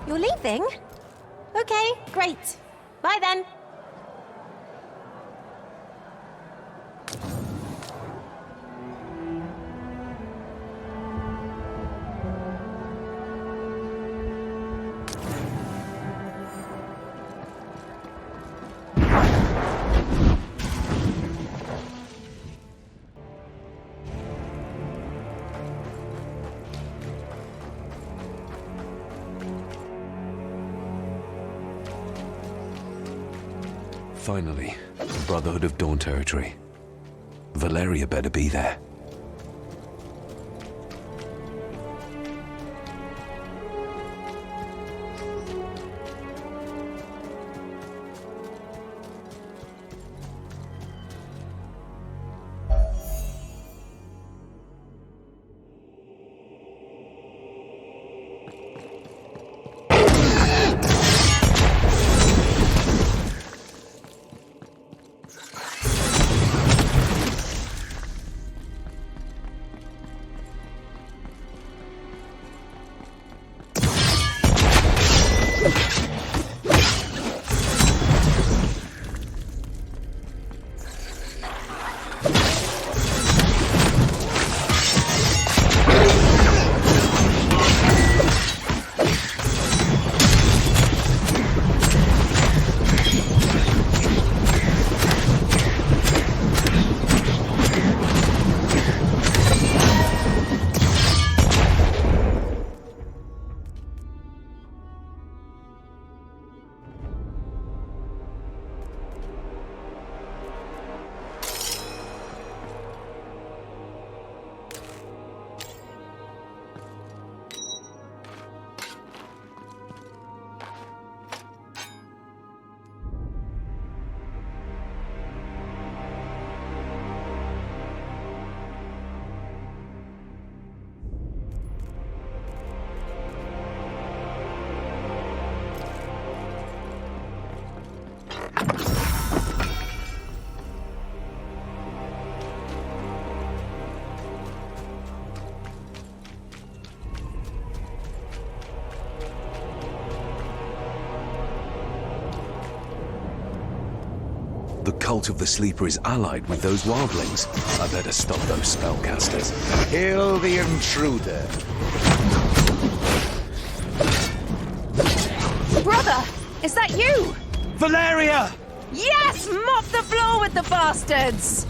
You're leaving? Okay, great. Bye then. Finally, Brotherhood of Dawn territory. Valeria better be there. The cult of the Sleeper is allied with those wildlings. I better stop those spellcasters. Hail the intruder. Brother! Is that you? Valeria! Yes! Mop the floor with the bastards!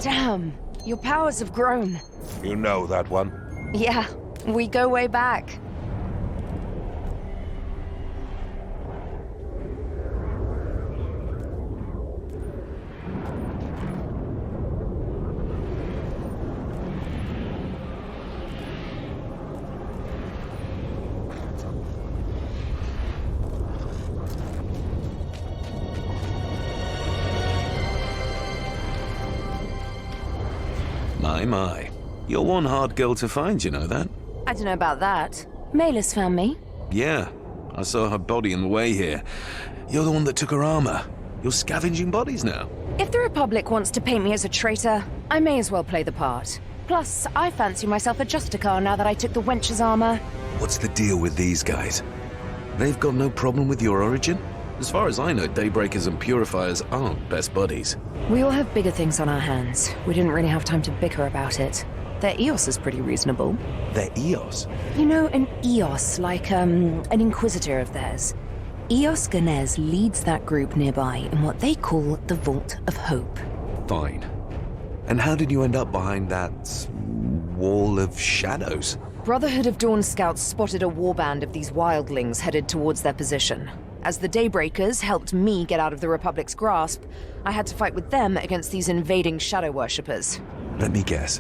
Damn, your powers have grown. You know that one? Yeah, we go way back. My. You're one hard girl to find, you know that? I don't know about that. Maylis found me. Yeah, I saw her body on the way here. You're the one that took her armor. You're scavenging bodies now. If the Republic wants to paint me as a traitor, I may as well play the part. Plus, I fancy myself a Justicar now that I took the wench's armor. What's the deal with these guys? They've got no problem with your origin? As far as I know, Daybreakers and Purifiers aren't best buddies. We all have bigger things on our hands. We didn't really have time to bicker about it. Their EOS is pretty reasonable. Their EOS? You know, an EOS, like, an Inquisitor of theirs. EOS Ganez leads that group nearby in what they call the Vault of Hope. Fine. And how did you end up behind that wall of shadows? Brotherhood of Dawn scouts spotted a warband of these wildlings headed towards their position. As the Daybreakers helped me get out of the Republic's grasp, I had to fight with them against these invading shadow worshippers. Let me guess.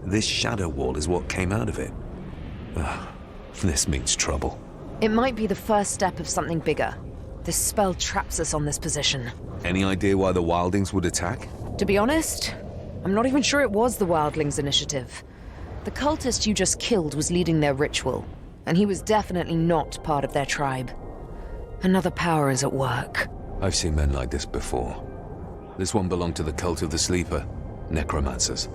This shadow wall is what came out of it. Ugh, this means trouble. It might be the first step of something bigger. This spell traps us on this position. Any idea why the wildlings would attack? To be honest, I'm not even sure it was the wildlings' initiative. The cultist you just killed was leading their ritual, and he was definitely not part of their tribe. Another power is at work. I've seen men like this before. This one belonged to the cult of the Sleeper, necromancers.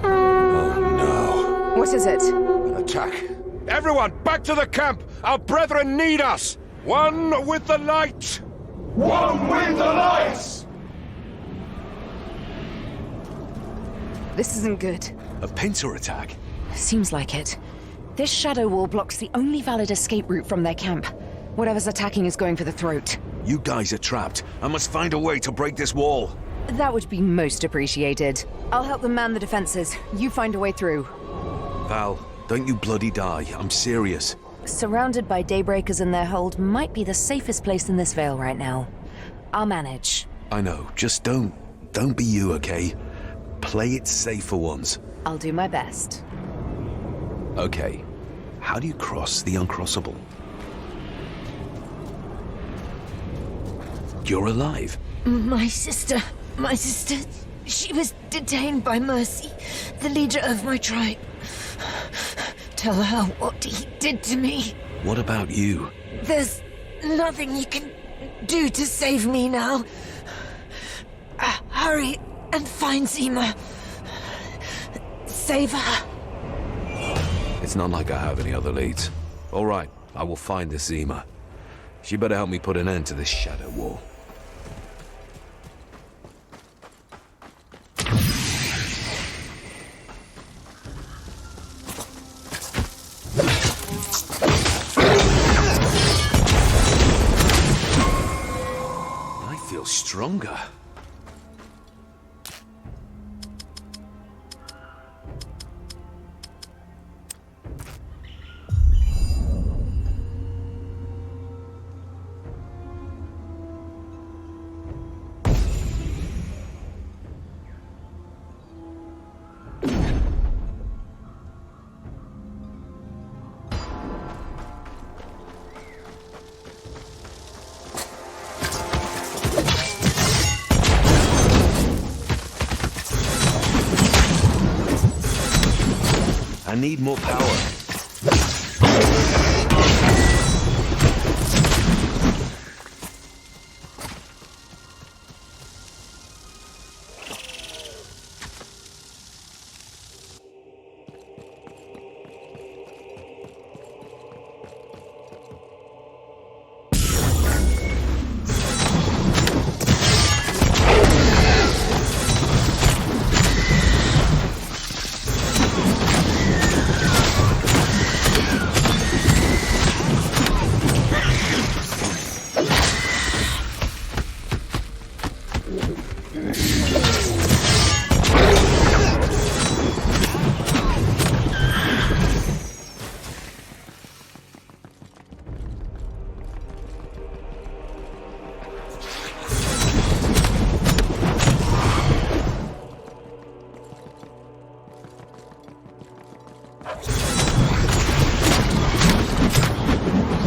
Oh no. What is it? An attack. Everyone, back to the camp! Our brethren need us! One with the light! One with the light! This isn't good. A pincer attack? Seems like it. This shadow wall blocks the only valid escape route from their camp. Whatever's attacking is going for the throat. You guys are trapped. I must find a way to break this wall. That would be most appreciated. I'll help them man the defenses. You find a way through. Val, don't you bloody die. I'm serious. Surrounded by Daybreakers in their hold might be the safest place in this Vale right now. I'll manage. I know. Just don't be you, okay? Play it safe for once. I'll do my best. Okay. How do you cross the uncrossable? You're alive. My sister, she was detained by Mercy, the leader of my tribe. Tell her what he did to me. What about you? There's nothing you can do to save me now. Hurry and find Zima. Save her. It's not like I have any other leads. All right, I will find this Zima. She better help me put an end to this shadow wall. I feel stronger. I need more power.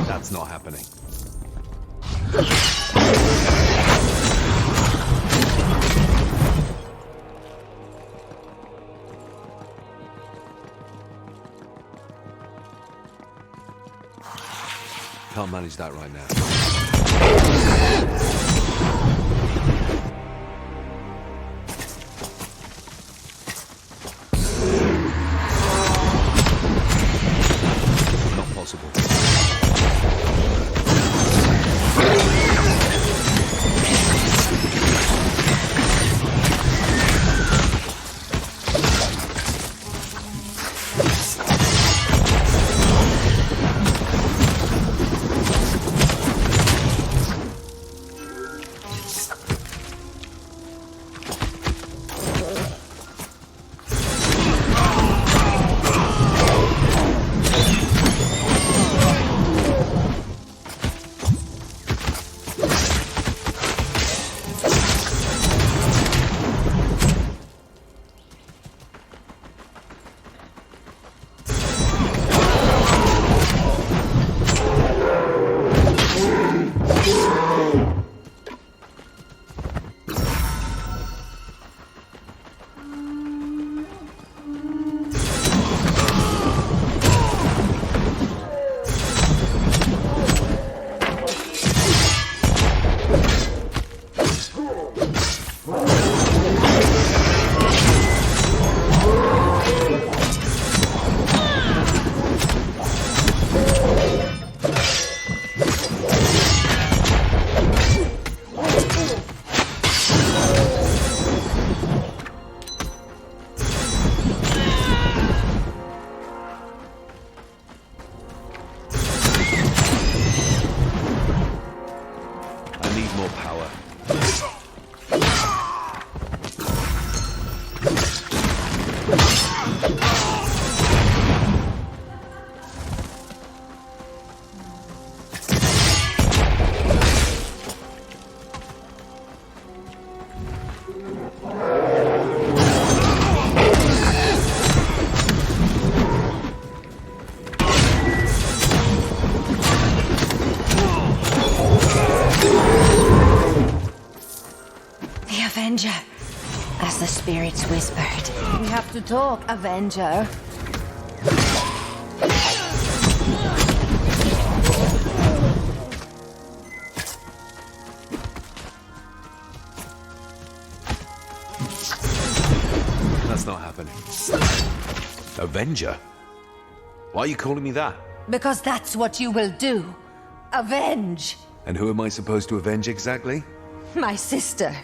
That's not happening. Can't manage that right now. Not possible. as the spirits whispered. We have to talk, Avenger. That's not happening. Avenger? Why are you calling me that? Because that's what you will do. Avenge. And who am I supposed to avenge exactly? My sister.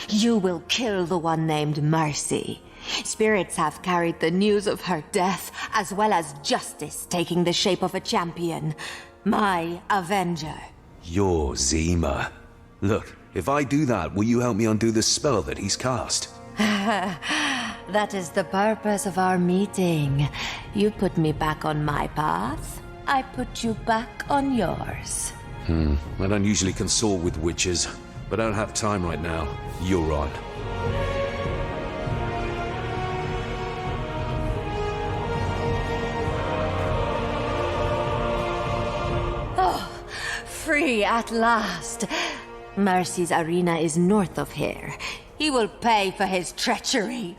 You will kill the one named Mercy. Spirits have carried the news of her death, as well as justice taking the shape of a champion. My Avenger. You're Zima. Look, if I do that, will you help me undo the spell that he's cast? That is the purpose of our meeting. You put me back on my path, I put you back on yours. I don't usually consort with witches, but I don't have time right now. You're on. Free at last. Mercy's arena is north of here. He will pay for his treachery.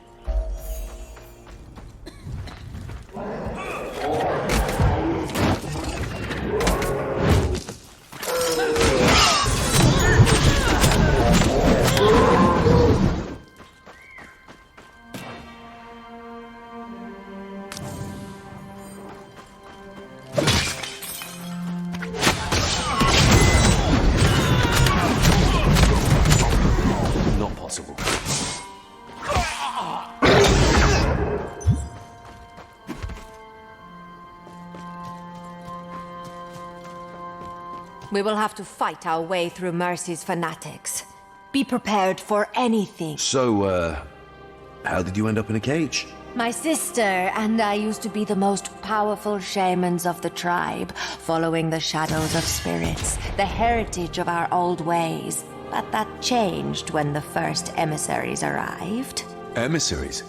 Not possible. We will have to fight our way through Mercy's fanatics. Be prepared for anything. So, how did you end up in a cage? My sister and I used to be the most powerful shamans of the tribe, following the shadows of spirits, the heritage of our old ways. But that changed when the first emissaries arrived. Emissaries?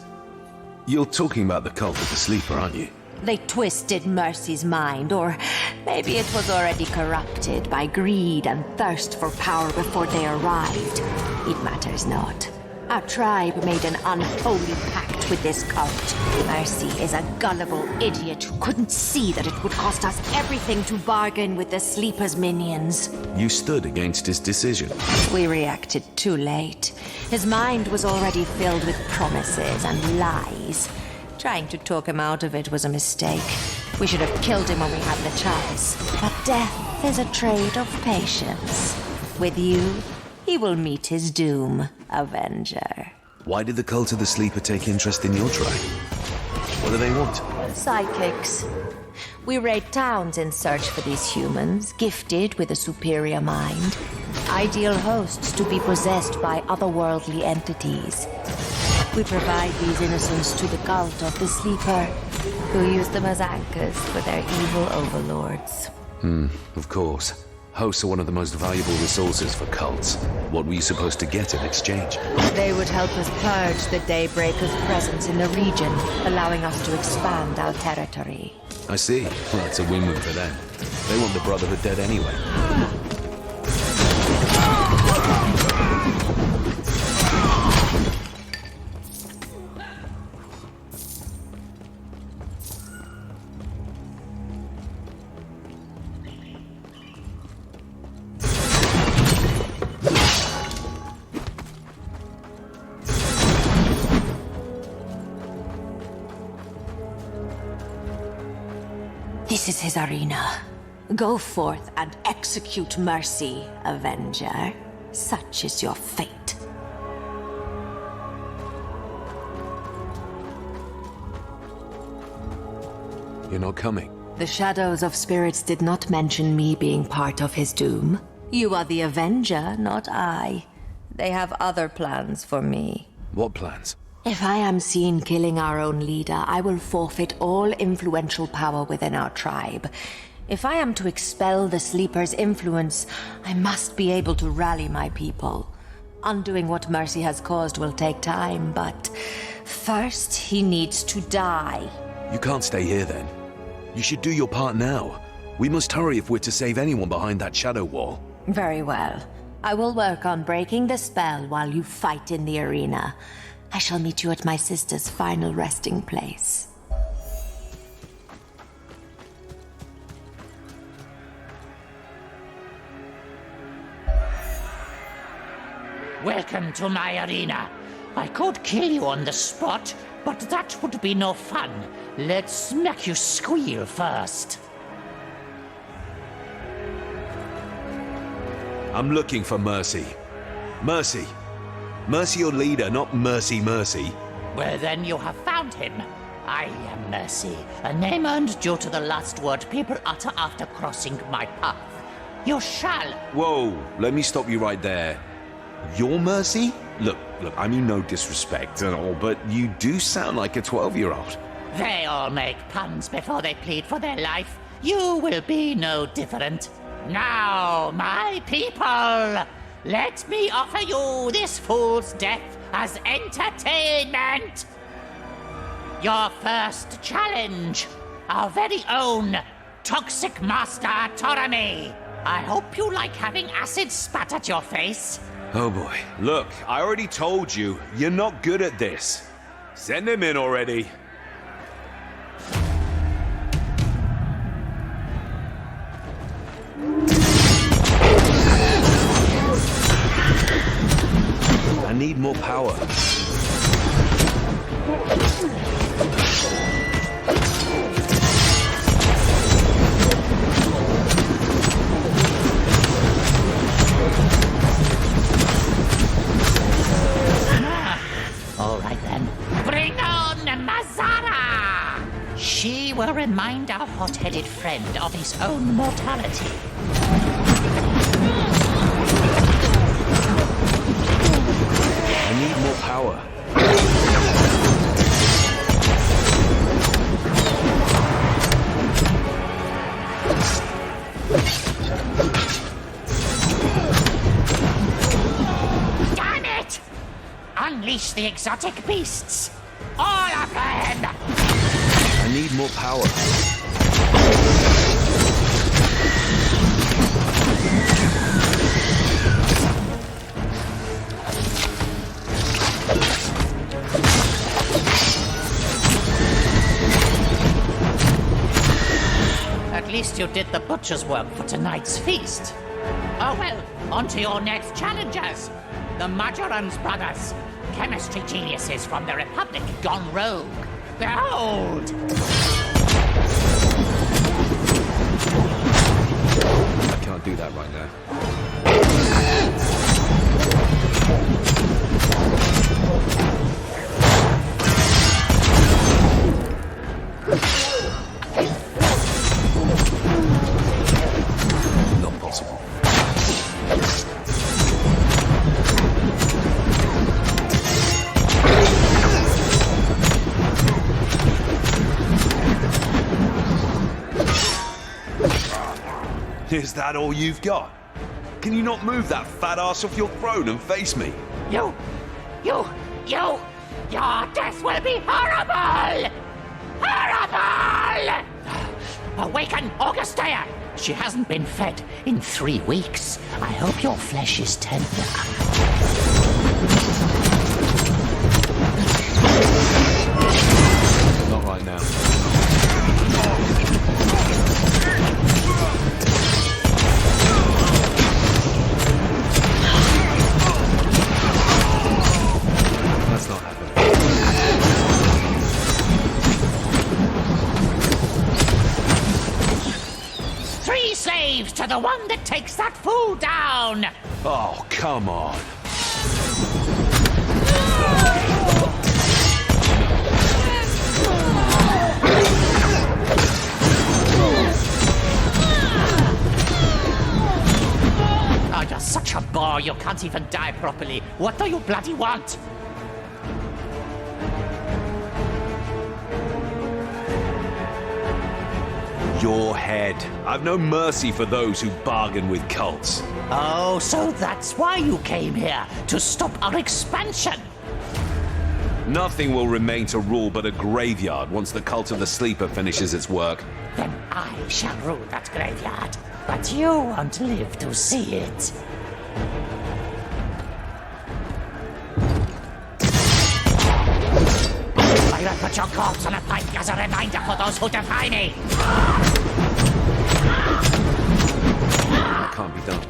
You're talking about the cult of the sleeper, aren't you? They twisted Mercy's mind, or maybe it was already corrupted by greed and thirst for power before they arrived. It matters not. Our tribe made an unholy pact with this cult. Mercy is a gullible idiot who couldn't see that it would cost us everything to bargain with the Sleeper's minions. You stood against his decision. We reacted too late. His mind was already filled with promises and lies. Trying to talk him out of it was a mistake. We should have killed him when we had the chance. But death is a trade of patience. With you, he will meet his doom, Avenger. Why did the cult of the sleeper take interest in your tribe? What do they want? Psychics. We raid towns in search for these humans, gifted with a superior mind. Ideal hosts to be possessed by otherworldly entities. We provide these innocents to the cult of the sleeper, who use them as anchors for their evil overlords. Of course. Hosts are one of the most valuable resources for cults. What were you supposed to get in exchange? They would help us purge the Daybreaker's presence in the region, allowing us to expand our territory. I see. Well, that's a win-win for them. They want the Brotherhood dead anyway. This is his arena. Go forth and execute Mercy, Avenger. Such is your fate. You're not coming. The shadows of spirits did not mention me being part of his doom. You are the Avenger, not I. They have other plans for me. What plans? If I am seen killing our own leader, I will forfeit all influential power within our tribe. If I am to expel the Sleeper's influence, I must be able to rally my people. Undoing what Mercy has caused will take time, but first he needs to die. You can't stay here then. You should do your part now. We must hurry if we're to save anyone behind that shadow wall. Very well. I will work on breaking the spell while you fight in the arena. I shall meet you at my sister's final resting place. Welcome to my arena. I could kill you on the spot, but that would be no fun. Let's make you squeal first. I'm looking for Mercy. Mercy. Mercy your leader, not Mercy Mercy. Well, then you have found him. I am Mercy, a name earned due to the last word people utter after crossing my path. You shall. Whoa, let me stop you right there. You're Mercy? Look, I mean no disrespect and all, but you do sound like a 12-year-old. They all make puns before they plead for their life. You will be no different. Now, my people, let me offer you this fool's death as entertainment. Your first challenge, our very own Toxic Master Torami. I hope you like having acid spat at your face. Oh boy. Look, I already told you, you're not good at this. Send him in already. I need more power. All right then. Bring on Mazara! She will remind our hot-headed friend of his own mortality. I need more power. Damn it! Unleash the exotic beasts! All of them! I need more power. At least you did the butcher's work for tonight's feast. Oh well, on to your next challengers. The Majorans brothers, chemistry geniuses from the Republic gone rogue. Behold! I can't do that right now. Not possible. Is that all you've got? Can you not move that fat ass off your throne and face me? Your death will be horrible! Horrible! Awaken Augustea! She hasn't been fed in 3 weeks. I hope your flesh is tender. Not right now. That's not happening. Three slaves to the one that takes that fool down! Oh, come on. Oh, you're such a bore, you can't even die properly. What do you bloody want? Your head. I've no mercy for those who bargain with cults. Oh, so that's why you came here, to stop our expansion. Nothing will remain to rule but a graveyard once the cult of the Sleeper finishes its work. Then I shall rule that graveyard, but you won't live to see it. I will put your corpse on a pike as a reminder for those who defy me! That can't be done.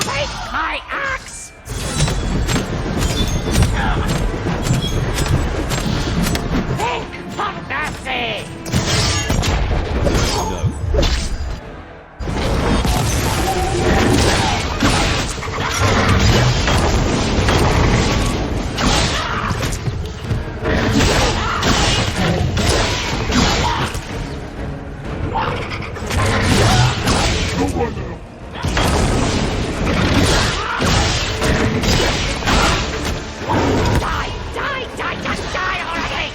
Take my axe! Think for mercy! No. Die already!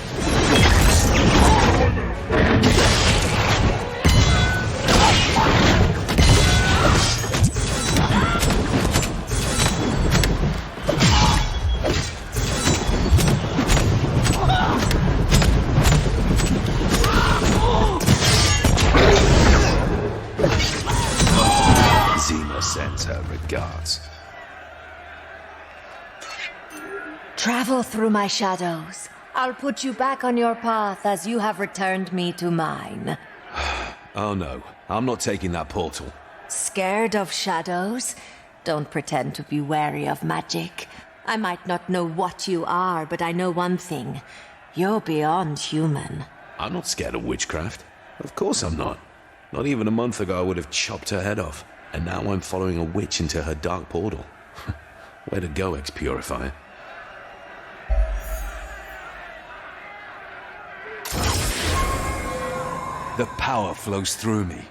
Zima sends her regards. Travel through my shadows. I'll put you back on your path as you have returned me to mine. Oh no, I'm not taking that portal. Scared of shadows? Don't pretend to be wary of magic. I might not know what you are, but I know one thing. You're beyond human. I'm not scared of witchcraft. Of course I'm not. Not even a month ago I would have chopped her head off. And now I'm following a witch into her dark portal. Way to go, ex-purifier. The power flows through me.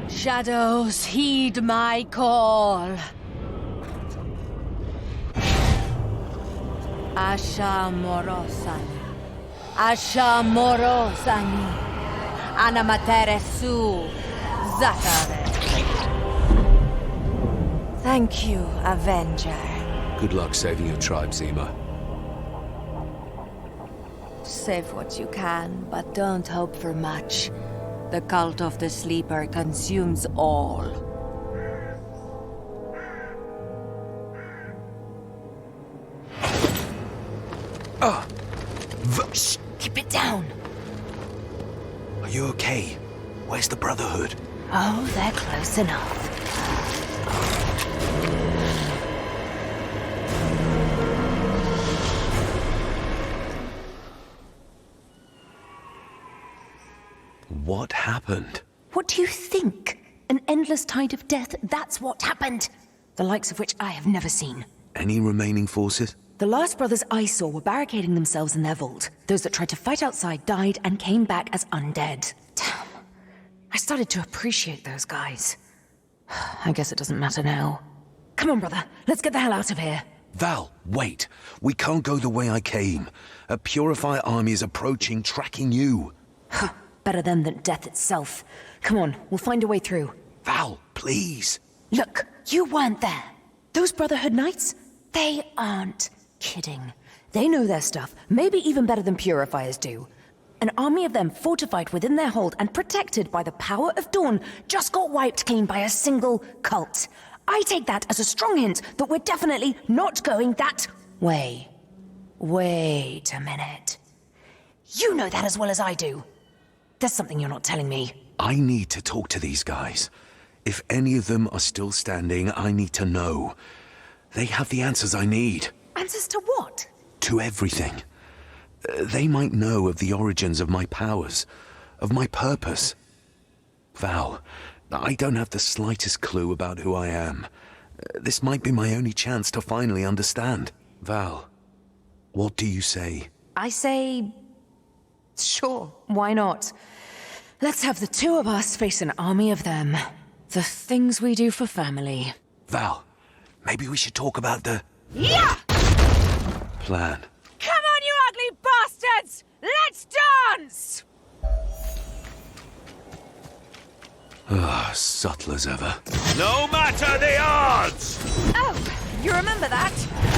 Shadows, heed my call. Asha Morosani. Asha Morosani. Anamatere su. Zatare. Thank you, Avenger. Good luck saving your tribe, Zima. Save what you can, but don't hope for much. The cult of the Sleeper consumes all. Shh, Keep it down. are you okay? Where's the Brotherhood? Oh, they're close enough. What happened? What do you think? An endless tide of death, that's what happened. The likes of which I have never seen. Any remaining forces? The last brothers I saw were barricading themselves in their vault. Those that tried to fight outside died and came back as undead. Damn. I started to appreciate those guys. I guess it doesn't matter now. Come on, brother. Let's get the hell out of here. Val, wait. We can't go the way I came. A Purifier army is approaching, tracking you. Better them than death itself. Come on, we'll find a way through. Val, please. Look, you weren't there. Those Brotherhood Knights, they aren't kidding. They know their stuff, maybe even better than Purifiers do. An army of them fortified within their hold and protected by the power of Dawn just got wiped clean by a single cult. I take that as a strong hint that we're definitely not going that way. Wait a minute. You know that as well as I do. There's something you're not telling me. I need to talk to these guys. If any of them are still standing, I need to know. They have the answers I need. Answers to what? To everything. They might know of the origins of my powers, of my purpose. Val, I don't have the slightest clue about who I am. This might be my only chance to finally understand. Val, what do you say? I say... sure, why not? Let's have the two of us face an army of them. The things we do for family. Val, maybe we should talk about the... Yeah! plan. Come on, you ugly bastards! Let's dance! Subtle as ever. No matter the odds! Oh, you remember that?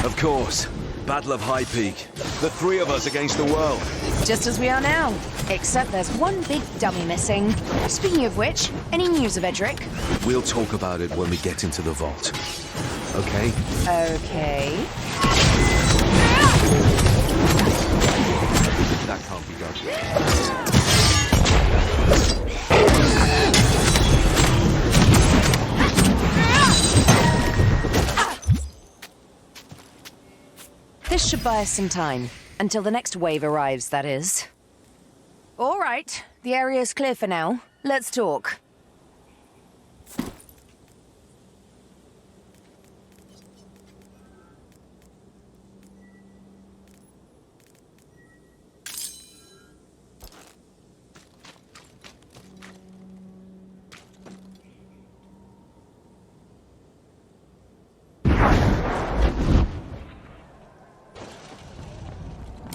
Of course. Battle of High Peak. The three of us against the world. Just as we are now. Except there's one big dummy missing. Speaking of which, any news of Edric? We'll talk about it when we get into the vault. Okay? Okay. That can't be done. This should buy us some time. Until the next wave arrives, that is. All right. The area's clear for now. Let's talk.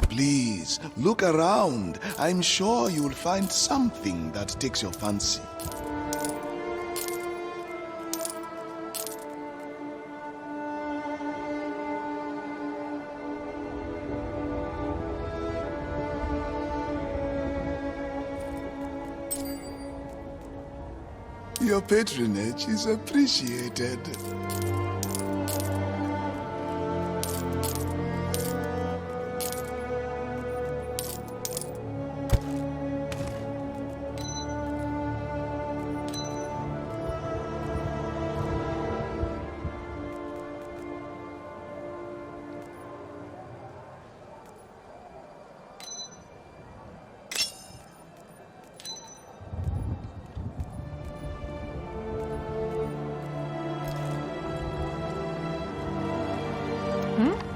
Please, look around. I'm sure you'll find something that takes your fancy. Your patronage is appreciated. Hmm?